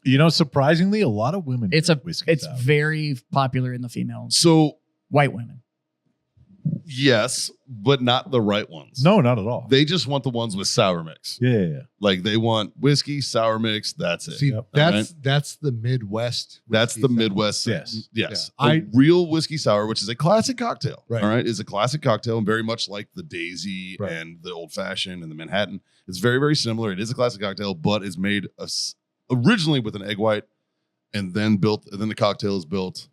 You know, surprisingly, a lot of women. It's drink whiskey it's sour. very popular in the female So white women. yes, but not the right ones. No, not at all. They just want the ones with sour mix. yeah. Like they want whiskey, sour mix. That's it. See, Yep. that's the Midwest. That's whiskey the sour. Midwest. Yes. Yes. Yeah. A real whiskey sour, which is a classic cocktail. Right. All right. Is a classic cocktail and very much like the Daisy Right. and the Old Fashioned and the Manhattan. It's very, very similar. It is a classic cocktail, but is made originally with an egg white and then the cocktail is built.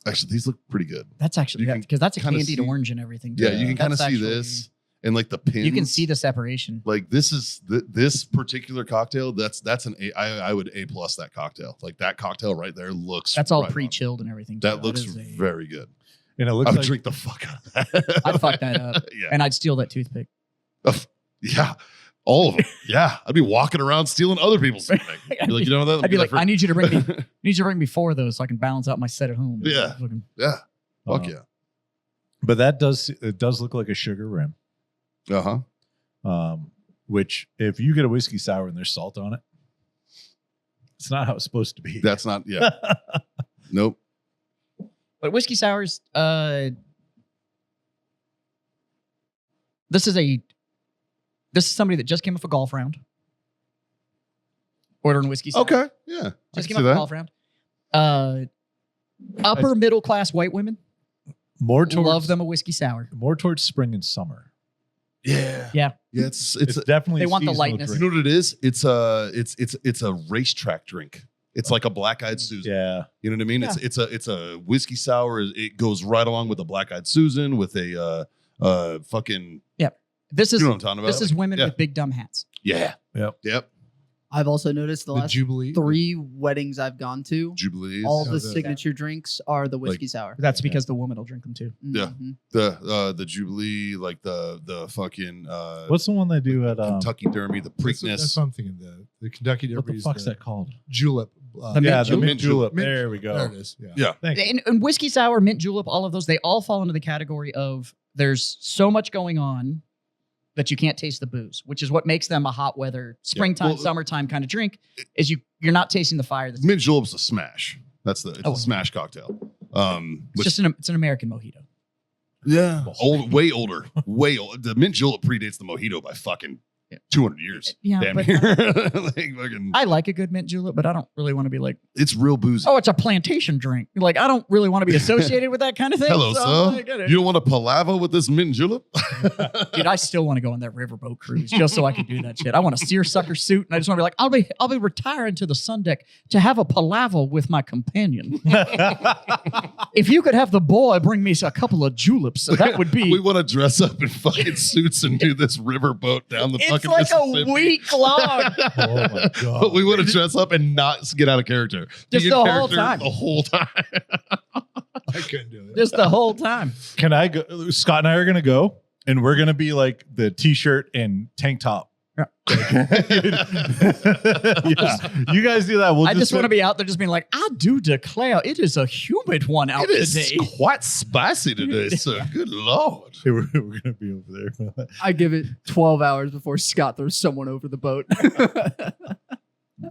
Actually, these look pretty good. That's actually You can because that's a kinda candied see- orange and everything. Yeah, too. you can kind of That's see actually- this and like the pins. You can see the separation. Like this is this particular cocktail. That's an A. I would A+ that cocktail. Like that cocktail right there looks. That's all right on. pre-chilled and everything. That too. looks is a- very good. And it I looks would like drink the fuck out of that. I'd fuck that up, Yeah. and I'd steal that toothpick. Yeah. All of them. Yeah. I'd be walking around stealing other people's toothpick. Be like, you know what? I'd be like, I need you to bring me, for- need you to bring me 4 of those so I can balance out my set at home. Yeah. Fucking- Yeah. Fuck Uh, yeah. But it does look like a sugar rim. Uh-huh. Which if you get a whiskey sour and there's salt on it, it's not how it's supposed to be. That's not, yeah. Nope. But whiskey sours, this is somebody that just came off a golf round. Ordering whiskey sour. Okay. Yeah. I Just can came see off a that. golf round. Upper middle class white women more towards love them a whiskey sour. more towards spring and summer. Yeah. Yeah. Yeah. It's It's definitely They want the seasonal lightness. you drink. know what it is? It's a racetrack drink. It's like a black-eyed Susan. Yeah. You know what I mean? Yeah. It's a whiskey sour. It goes right along with a black-eyed Susan with a fucking This is you know what I'm talking about? this is women yeah. with big dumb hats. Yeah. Yep. Yep. I've also noticed the The last Jubilee. 3 weddings I've gone to, Jubilees. all Oh, the the- signature drinks are the whiskey sour. That's because the woman will drink them too. Yeah. Mhm. the Jubilee, like the fucking What's the one they do at Kentucky Derby, the That's Preakness. something in the Kentucky what Derby. the is fuck's the that called? Julep. The Yeah, mint the julep. mint julep. Mint- There we go. There it is. Yeah. Yeah. Thank you. And whiskey sour, mint julep, all of those, they all fall into the category of there's so much going on that you can't taste the booze, which is what makes them a hot weather, springtime, Well, summertime kind of drink. Is you're not tasting the fire. That's, Mint Julep's a smash. It's Oh. a smash cocktail. it's Which- just it's an American mojito. yeah, way older. The Mint Julep predates the mojito by fucking 200 years. Yeah, Damn but near. Like fucking, I like a good mint julep, but I don't really want to be like, it's real boozy. oh, it's a plantation drink. Like I don't really want to be associated with that kind of thing. Hello, so, sir. I get it. You don't want to palava with this Mint Julep? Dude, I still want to go on that riverboat cruise just so I can do that shit. I want a seersucker suit, and I just want to be like, I'll be retiring to the sun deck to have a palaver with my companion. If you could have the boy bring me a couple of juleps, that would We be. want to dress up in fucking suits and do this riverboat down the It's fucking like a Mississippi. week long. Oh my god. But we want to dress up and not get out of character. Just Be in the whole character time. The whole time. I couldn't do it. Just the whole time. Can I go? Scott and I are gonna go, and we're gonna be like the t-shirt and tank top. Yes. You guys do that. We'll I just want to be out there just being like, I do declare it is a humid one out It is today. quite spicy today, sir. Good Lord. We're gonna be over there. I give it 12 hours before Scott throws someone over the boat.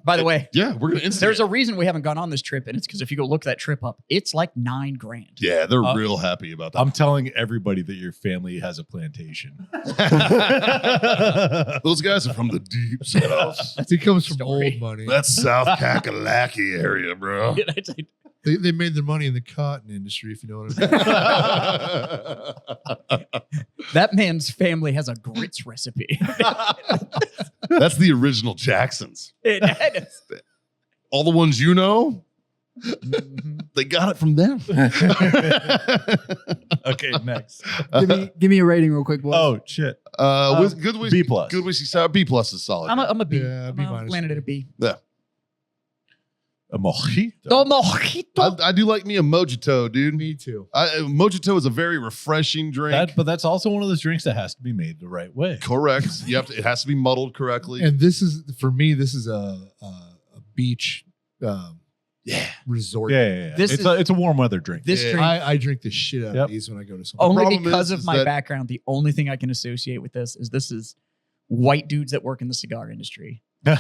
By the way, Yeah, we're going to instigate. there's a reason we haven't gone on this trip, and it's because if you go look that trip up, it's like $9,000. Yeah, they're real happy about that. I'm telling everybody that your family has a plantation. Those guys are from the deep south. He comes from Story. old money. That's South Kakalaki area, bro. They made their money in the cotton industry, if you know what I mean. That man's family has a grits recipe. That's the original Jacksons. It is. All the ones you know, Mhm. they got it from them. Okay, next. give me a rating real quick, boys. Oh shit. With good whiskey, B plus. Good whiskey sour. B plus is solid. I'm a B. Yeah, I'm B a minus. landed at a B. Yeah. A mojito. The mojito. I do like me a mojito, dude. Me too. Mojito is a very refreshing drink. But that's also one of those drinks that has to be made the right way. Correct. It has to be muddled correctly. And this is for me. This is a beach resort. Yeah. This It's a warm weather drink. This Yeah. drink, I drink the shit out Yep. of these when I go to some. only problem because is of my that- background, the only thing I can associate with this is white dudes that work in the cigar industry. I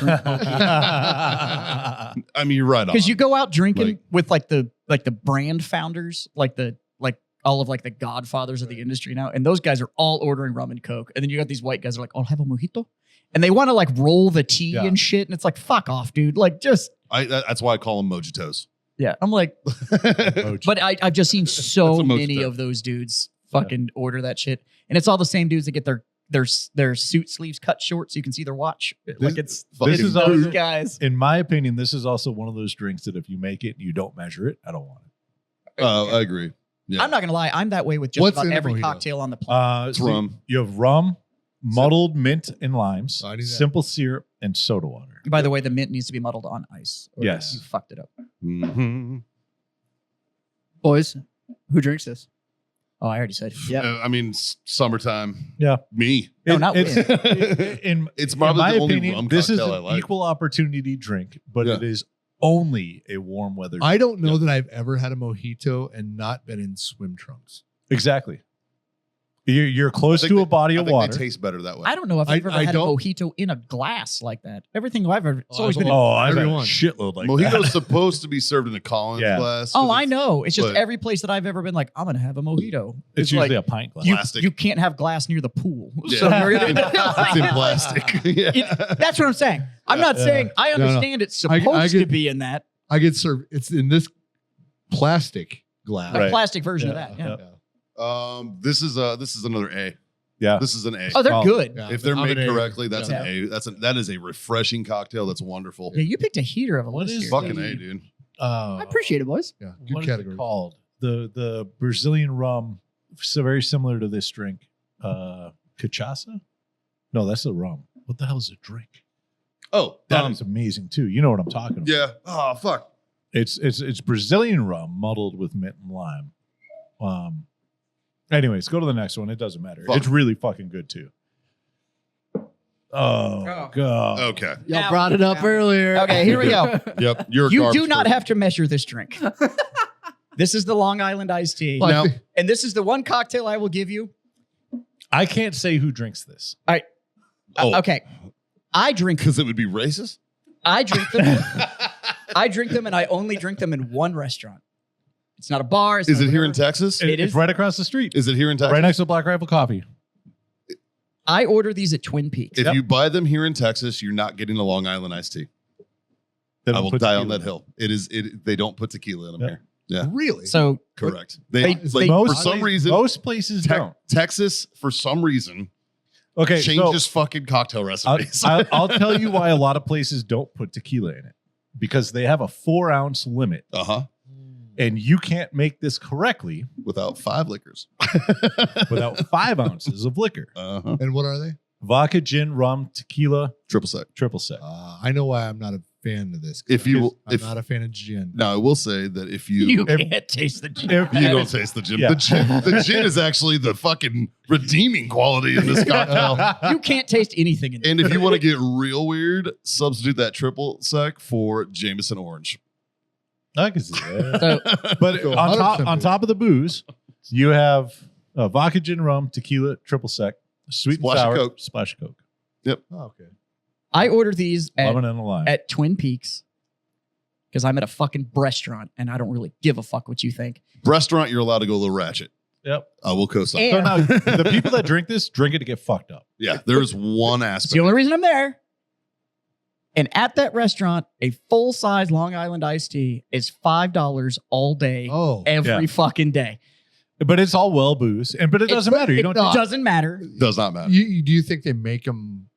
mean, you're right on. Because you go out drinking Like- with like the brand founders, like all of like the godfathers of the industry now, and those guys are all ordering rum and coke, and then you got these white guys who are like, "I'll have a mojito," and they want to like roll the tea Yeah. and shit, and it's like, fuck off, dude. Like, just That's why I call them mojitos. yeah. I'm like, but I've just seen so That's a many mojito. of those dudes fucking order that shit, and it's all the same dudes that get their suit sleeves cut short so you can see their watch. Like it's This is those also- guys. In my opinion, this is also one of those drinks that if you make it and you don't measure it, I don't want it. I agree. Yeah. I'm not gonna lie, I'm that way with just What's about in a every mojito? cocktail on the planet. It's rum. You have rum, muddled mint and limes, I knew that. simple syrup, and soda water. By the way, the mint needs to be muddled on ice. or Yes. you fucked it up. Mhm. Boys, who drinks this? Oh, I already said. Yeah. I mean, summertime. Yeah. Me. No, not it's, in It's in probably my the only opinion, rum this is cocktail I an like. equal opportunity drink, but Yeah. it is only a warm weather. I don't know that I've ever had a mojito and not been in swim trunks. Exactly. You're close I to think a body I of think water. they taste better that way. I don't know if I've ever I had a don't- mojito in a glass like that. Everything I've ever, it's Oh, always I've been. only- Oh, I've had a Everyone. shitload like Mojito's that. supposed to be served in a Collins Yeah. glass. Oh, but I know. It's just but- every place that I've ever been like, I'm gonna have a mojito. It's like, usually a pint glass. you, plastic. you can't have glass near the pool. Yeah. So you're it's in plastic. Yeah. that's what I'm saying. I'm not Yeah. saying I No, no. understand it's I supposed to get- be in that I get served. It's in this plastic glass. a Right. plastic version Yeah. of that. Yeah. Yeah. This is another A. Yeah. This is an A. Oh, they're Oh. good. Yeah, If they're I'm made an A. correctly, that's Yeah. an A. That is a refreshing cocktail. That's wonderful. Yeah, you picked a heater of a What list is here. Fucking A, dude. I appreciate it, boys. Yeah, What good is category. it called? The Brazilian rum, so very similar to this drink. Cachaça? No, that's a rum. What the hell is a drink? Oh, That is amazing too. You know what I'm talking about. yeah. Oh, fuck. It's Brazilian rum muddled with mint and lime. Anyways, go to the next one. It doesn't matter. Fuck. It's really fucking good too. Oh god. Okay. Y'all Now- brought it up earlier. Okay, here we go. Yep. You're a You garbage do not person. have to measure this drink. This is the Long Island iced tea. Well, I Now- think- And this is the one cocktail I will give you. I can't say who drinks this. Oh. Okay. I drink Because it would be racist. I drink them. I drink them and I only drink them in one restaurant. It's not a bar. It's Is not it here in whatever. Texas? It It's is. right across the street. Is it here in Texas? Right next to Black Rifle Coffee. I order these at Twin Peaks. If Yep. you buy them here in Texas, you're not getting a Long Island iced tea. They I don't will put die on tequila that hill. It is. They don't put tequila in them Yep. here. Yeah, Really? So correct. They- Like, they- for Most some reason, most places don't. Texas for some reason Okay, changes fucking cocktail I'll, recipes. I'll tell you why a lot of places don't put tequila in it, because they have a 4-ounce limit, and you can't make this correctly Without 5 liquors. without 5 ounces of liquor. And what are they? Vodka, gin, rum, tequila, Triple sec. triple sec. I know why I'm not a fan of this. If you, I'm if not a fan of gin. now, I will say that if you you if- can't taste the gin. if- you don't taste the gin, Yeah. the gin is actually the fucking redeeming quality in this cocktail. You can't taste anything in it. And if you want to get real weird, substitute that triple sec for Jameson Orange. I can see that. So But So on 100% top of the booze, you have vodka, gin, rum, tequila, triple sec, sweet Splash of and sour, Coke. splash of Coke, Oh, okay. I order these lemon and a lime. at Twin Peaks because I'm at a fucking restaurant and I don't really give a fuck what you think. Restaurant, you're allowed to go a little ratchet. Yep. I will co-sign. So now the people that drink this drink it to get fucked up. Yeah, there's one It's aspect. the only reason I'm there. And at that restaurant, a full size Long Island iced tea is $5 all day, Oh, every Yeah. fucking day. But it's all well booze, but it doesn't matter. You It don't. doesn't matter. Does not matter. do you think they make them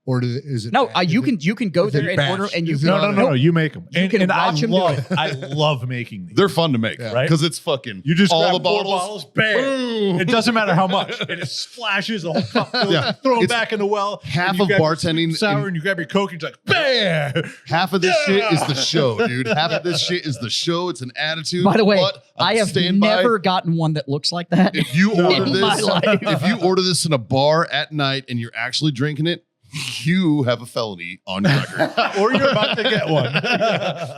or is it? No, bad? you Is can go is it there and order, batched? and you Is can it No, you make them. You can watch 'em do I love making these. They're fun to make, Yeah. Right? Because it's fucking You just all grab the 4 bottles. bottles, bam. Boom. It doesn't matter how much. It just splashes the whole cup. Yeah. Throw them It's back in the well. half and you of grab your bartending sweet sour in- and you grab your Coke and it's like, bam. Half of this Yeah. shit is the show, dude. Half of this shit is the show. It's an attitude. By the way, but I have never gotten one that looks like that. If you No. order in my this, life. if you order this in a bar at night and you're actually drinking it, you have a felony on your record. Or you're about to get one.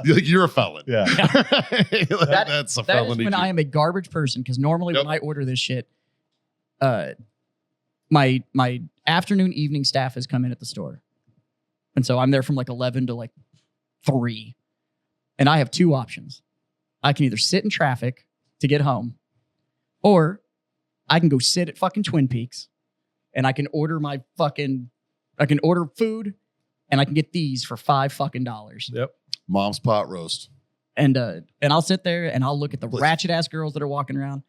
You're a felon. Yeah. That's a That is felony. when I am a garbage person, because normally Yep. when I order this shit, my afternoon evening staff has come in at the store, and so I'm there from like 11 to like 3, and I have 2 options. I can either sit in traffic to get home, or I can go sit at fucking Twin Peaks, and I can order food, and I can get these for $5 fucking dollars. Yep. Mom's pot roast. And I'll sit there and I'll look at the Please. ratchet ass girls that are walking around.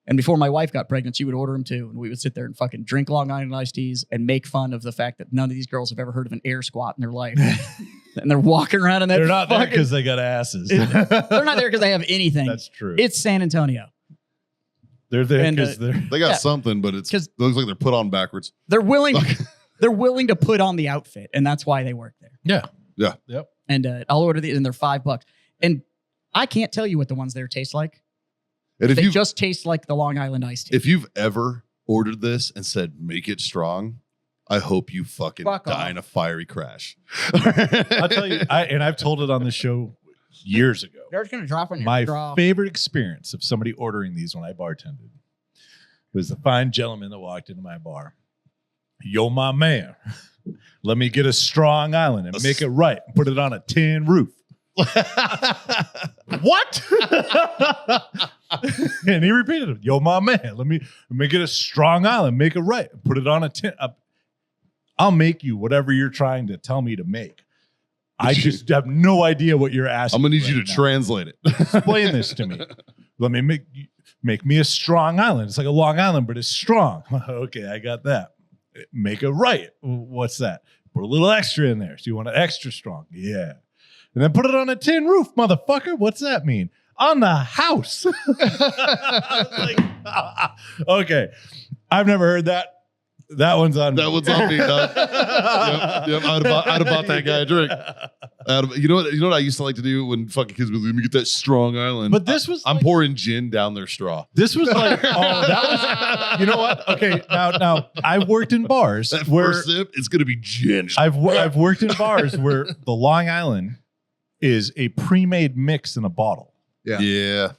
And before my wife got pregnant, she would order them too. And we would sit there and fucking drink Long Island iced teas and make fun of the fact that none of these girls have ever heard of an air squat in their life. And they're walking around in that They're not there fucking, because they got asses. they're not there because they have anything. That's true. It's San Antonio. They're there and, because they're. They got Yeah. something, but it 'Cause- looks like they're put on backwards. They're willing to put on the outfit, and that's why they work there. Yeah. Yeah. Yep. And I'll order these and they're $5. And I can't tell you what the ones there taste like. And if They you just taste like the Long Island iced tea. if you've ever ordered this and said make it strong, I hope you fucking Fuck die off. in a fiery crash. I'll tell you, I've told it on the show years ago. They're just gonna drop in your My straw. favorite experience of somebody ordering these when I bartended was the fine gentleman that walked into my bar. Yo, my man, let me get a strong island and make it right. Put it on a tin roof. What? And he repeated it. Yo, my man, let me get a strong island, make it right, put it on a tin. I'll make you whatever you're trying to tell me to make. I just have no idea what you're asking. I'm gonna need you right to now. translate it. Explain this to me. Let me make me a strong island. It's like a Long Island, but it's strong. Okay, I got that. Make it right. What's that? Put a little extra in there. So you want it extra strong? Yeah. And then put it on a tin roof, motherfucker. What's that mean? On the house. Like, okay. I've never heard that. That one's on. That one's on me, dog. Yep. I'd have bought that guy a drink. You know what I used to like to do when fucking kids would let me get that strong island. But this was. I'm like- pouring gin down their straw. This was like, oh, that was. You know what? Okay, now I've worked in bars That where first sip, it's gonna be gin. I've worked in bars where the Long Island is a pre-made mix in a bottle, Yeah.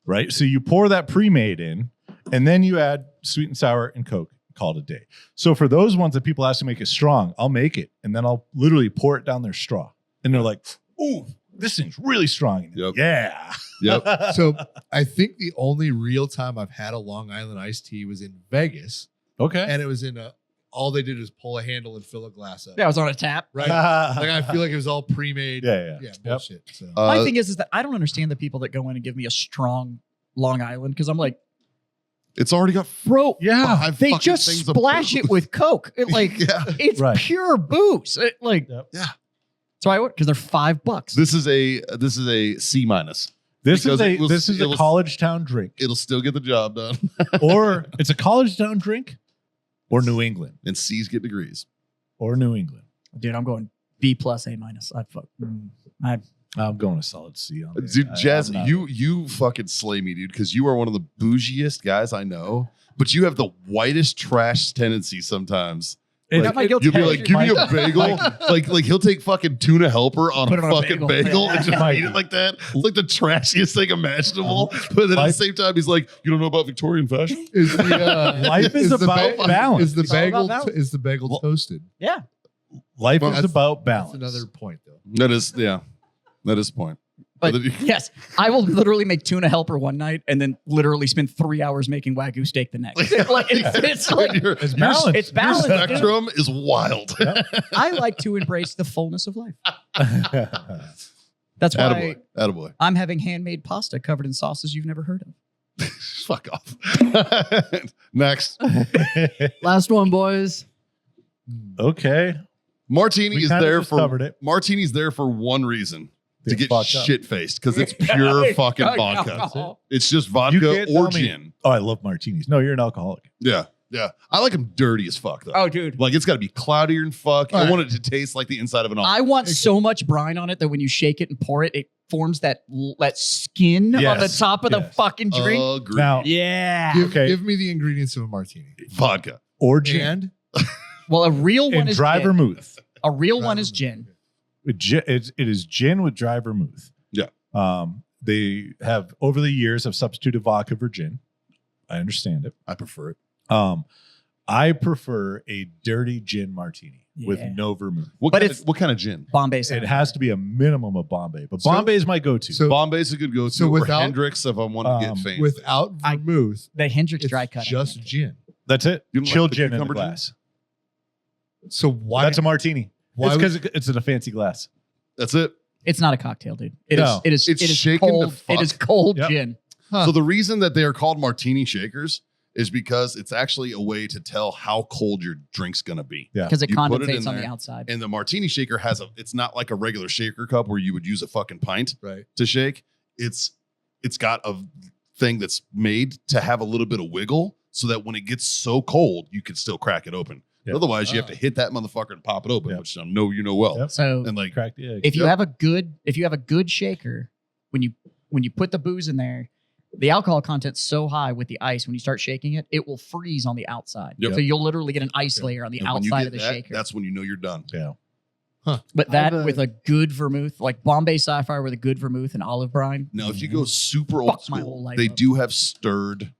right? So you pour that pre-made in, and then you add sweet and sour and Coke. Call it a day. So for those ones that people ask to make it strong, I'll make it, and then I'll literally pour it down their straw, and they're like, "Ooh, this thing's really strong." Yep. Yeah. Yep. So I think the only real time I've had a Long Island iced tea was in Vegas, Okay. and it was in all they did was pull a handle and fill a glass up. Yeah, I was on a tap. Right. Like I feel like it was all pre-made. Yeah. Yeah. Yep. Bullshit. So. My thing is that I don't understand the people that go in and give me a strong Long Island because I'm like, It's already got bro, Yeah. 5 they fucking just things of splash booze. it with Coke. It, like Yeah. it's Right. pure booze. Yep. Yeah. So I ordered because they're $5. This is a C minus. This is Because it was- this is it a was- college town drink, It'll still get the job done. or it's a college town drink, or New England, And C's get degrees. or New England. Dude, I'm going B plus A minus. I'm going a solid C on this. Dude, Jazz, I'm not- you fucking slay me, dude, because you are one of the bougiest guys I know, but you have the whitest trash tendency sometimes. It- Got my it- guilty You'll be pleasure. like, give me a bagel. like he'll take fucking tuna helper on Put a it on a fucking bagel. bagel and just Mike. eat it like that. It's like the trashiest thing imaginable. But then at the Mike. same time, he's like, you don't know about Victorian fashion? Is the Life is the about balance. Is the It's all bagel about balance. is the bagel toasted? Yeah. Life Well, is that's- about That's balance. another point though. That is the point. But But then- yes, I will literally make tuna helper one night and then literally spend 3 hours making Wagyu steak the next. Like, it's like your, It's balance. it's balance. your dude. spectrum is wild. I like to embrace the fullness of life. That's Attaboy. why Attaboy. I'm having handmade pasta covered in sauces you've never heard of. Fuck off. Next. Last one, boys. Okay. Martini We is kinda there just for covered it. Martini's there for one reason. To get fucked up. shit faced because it's pure fucking vodka. Alcohol. It's just You vodka can't or tell me- gin. Oh, I love martinis. No, you're an alcoholic. Yeah. Yeah. I like them dirty as fuck though. Oh, dude. Like it's got to be cloudier than fuck. All I right. want it to taste like the inside of an olive. I want so much brine on it that when you shake it and pour it, it forms that skin on the Yes, top of the yes. fucking drink. Agreed. Now, Yeah. Give me the ingredients of a martini. Vodka. or gin. And Well, a real one And is dry gin. vermouth. A real Dry one is vermouth. gin. It is gin with dry vermouth. Yeah. They have over the years have substituted vodka for gin. I understand it. I prefer it. I prefer a dirty gin martini with Yeah. no vermouth. What kind of gin? Bombay. It has to be a minimum of Bombay, but So- Bombay is my go-to. so- Bombay's a good go-to. So or without- Hendrix if I want to get fancy. without I- vermouth, the Hendrix it's dry cut. I just can't do. gin. That's it. You don't like Chilled the gin in the cucumber gin? glass. So why? That's a martini. why It's because it's in a fancy glass. That's it. It's not a cocktail, dude. It is. No. It is. It's it is shaken to cold. fuck. It is cold Yep. gin. Huh. So the reason that they are called martini shakers is because it's actually a way to tell how cold your drink's gonna be. Yeah. Because it You put it in condensates on the there, outside. And the martini shaker it's not like a regular shaker cup where you would use a fucking pint right? to shake. It's got a thing that's made to have a little bit of wiggle so that when it gets so cold, you can still crack it open. Yeah. Otherwise, you have to hit that motherfucker and pop it open, Yeah. which I know you know well. Yep. So And like, Crack the egg. if you Yep. have a good shaker, when you put the booze in there, the alcohol content's so high with the ice when you start shaking it, it will freeze on the outside. Yep. So you'll literally get an ice layer on the and when you outside get of the that, shaker. that's when you know you're done. yeah. But I that have a- with a good vermouth, like Bombay Sapphire with a good vermouth and olive brine. Now, if you go super old Fuck my whole school, life they up. do have stirred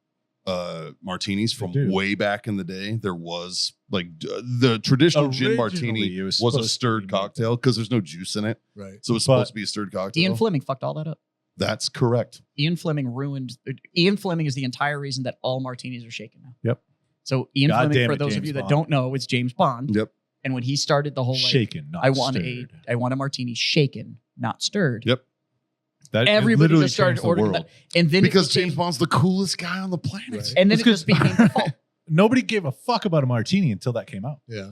martinis from do. way back in the day. There was like the traditional gin martini Originally, it was was a supposed to stirred be cocktail because there's no juice in it. Right. So it's But- supposed to be a stirred cocktail. Ian Fleming fucked all that up. That's correct. Ian Fleming ruined. Ian Fleming is the entire reason that all martinis are shaken now. Yep. So Ian God Fleming, damn for it, those of James you that Bond. don't know, is James Bond. Yep. And when he started the whole like, Shaken, not I want stirred. I want a martini shaken, not stirred. Yep. That Everybody literally just started changed the ordering world. that, and then Because it became, James Bond's the coolest guy on the planet. Right. and then It's it just 'cause- became default. Nobody gave a fuck about a martini until that came out. Yeah.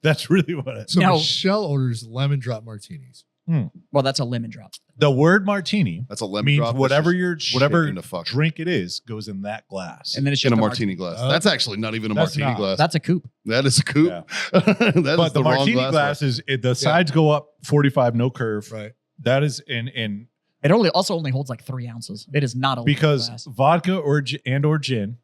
That's really what it. So No. Michelle orders lemon drop martinis. Well, that's a lemon drop. The word martini That's a lemon means drop. that's whatever just your shaken whatever to fuck. drink it is goes in that glass. And then it's in just a martini glass. Oh. That's actually not even a That's martini not. glass. That's a coupe. That is a coupe. Yeah. That is but the wrong martini glass is the sides go up 45, no curve. Right. That is in It only holds like 3 ounces. It is not a because glass. vodka or gin,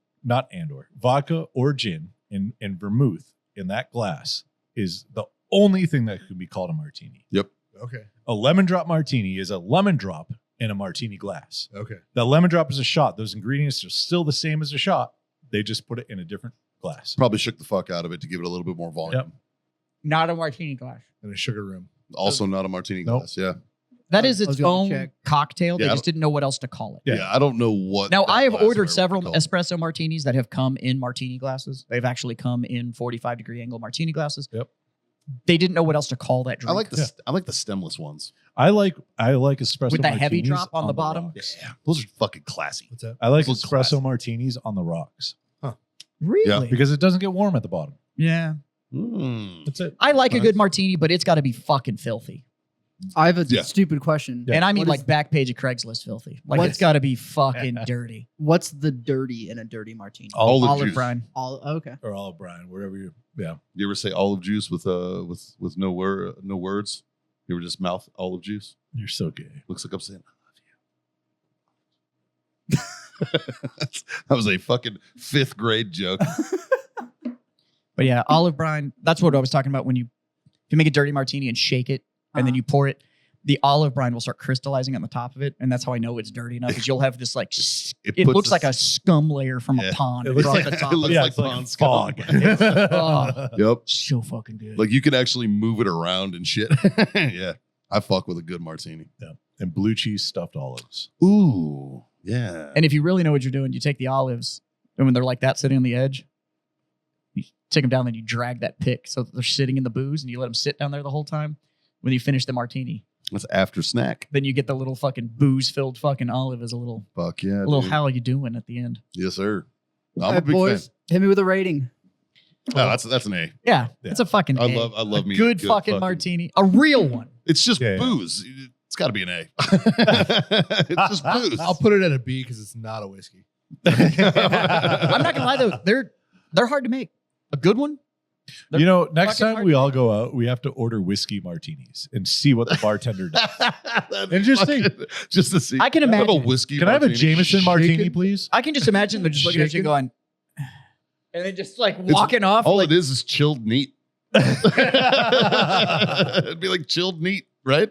vodka or gin and vermouth in that glass is the only thing that could be called a martini. Okay. A lemon drop martini is a lemon drop in a martini glass. Okay. The lemon drop is a shot. Those ingredients are still the same as a shot. They just put it in a different glass. probably shook the fuck out of it to give it a little bit more volume. Yep. Not a martini glass. And a sugar rim. Also, not a martini Nope. glass. Yeah. That I is was its gonna own check. cocktail. They Yeah, I just didn't know what else to call it. Yeah. Yeah. I don't know what. Now, that I have glass or ordered whatever several it's called. espresso martinis that have come in martini glasses. They've actually come in 45-degree angle martini glasses. Yep. They didn't know what else to call that drink. I like the stemless ones. I like espresso With the heavy martinis drop on the bottom? rocks. Yeah. Those are fucking classy. What's that? I like Those espresso look classy. martinis on the rocks Really? because it doesn't get warm at the bottom. Yeah. Mm. That's it. I like a Nice. good martini, but it's got to be fucking filthy. I have a Yeah. stupid question. Yeah. And I mean What is- like back page of Craigslist filthy. Like What's- it's got to be fucking dirty. What's the dirty in a dirty martini? Olive Olive juice. brine. All okay. Or olive brine, wherever you. Yeah. You ever say olive juice with no words? You ever just mouth olive juice? You're so gay. Looks like I'm saying I love you. That was a fucking 5th grade joke. But yeah, olive brine. That's what I was talking about when if you make a dirty martini and shake it and then Uh-huh. you pour it, the olive brine will start crystallizing on the top of it, and that's how I know it's dirty enough. Because you'll have this like it puts looks like this- a scum layer from Yeah. a pond It looks across like- the top. it looks yeah, like it's like pond fog. Oh. Yep. So fucking good. Like you can actually move it around and shit. Yeah. I fuck with a good martini. And blue cheese stuffed olives. Ooh. Yeah. And if you really know what you're doing, you take the olives, and when they're like that sitting on the edge, you take them down, then you drag that pick so that they're sitting in the booze, and you let them sit down there the whole time. When you finish the martini, That's after snack. then you get the little fucking booze-filled fucking olive as a little Fuck yeah. little dude. how are you doing at the end. Yes, sir. I'm All a right, big boys, hit me with a rating. Oh, that's an A. Yeah, Yeah. it's a fucking I A. love me a good fucking martini. A real one. It's just Yeah, yeah. booze. It's got to be an A. It's just booze. I'll put it at a B because it's not a whiskey. I'm not gonna lie though, they're hard to make. A good one. You know, next fucking time hard we to all make. go out, we have to order whiskey martinis and see what the bartender does. That'd And be just fucking- just to see. I can Have a imagine. whiskey. Can I have a martini? Jameson martini, Shaken? please? I can just imagine they're just looking at you Shaken? going, and then just like walking off. All like, it is chilled neat. It'd be like chilled neat, right?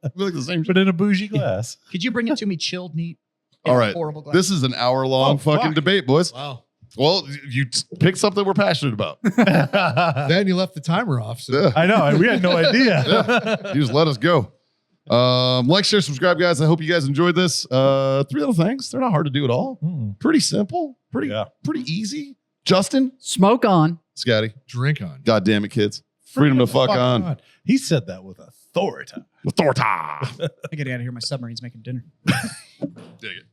It'd be like the same. But in a bougie glass. could you bring it to me chilled neat? All in a right. Horrible glass. This is an hour-long Oh, fucking fuck. debate, boys. Wow. Well, you pick something we're passionate about. Then you left the timer off. So Yeah. I know. We had no idea. You just let us go. Like, share, subscribe, guys. I hope you guys enjoyed this. 3 little things. They're not hard to do at all. Mm. Pretty simple. Pretty Yeah. easy. Justin, Smoke on. Scotty. drink on. God damn it, kids. Freedom to fuck on. He said that with authority. Authority. I gotta get out of here. My submarine's making dinner. Dig it.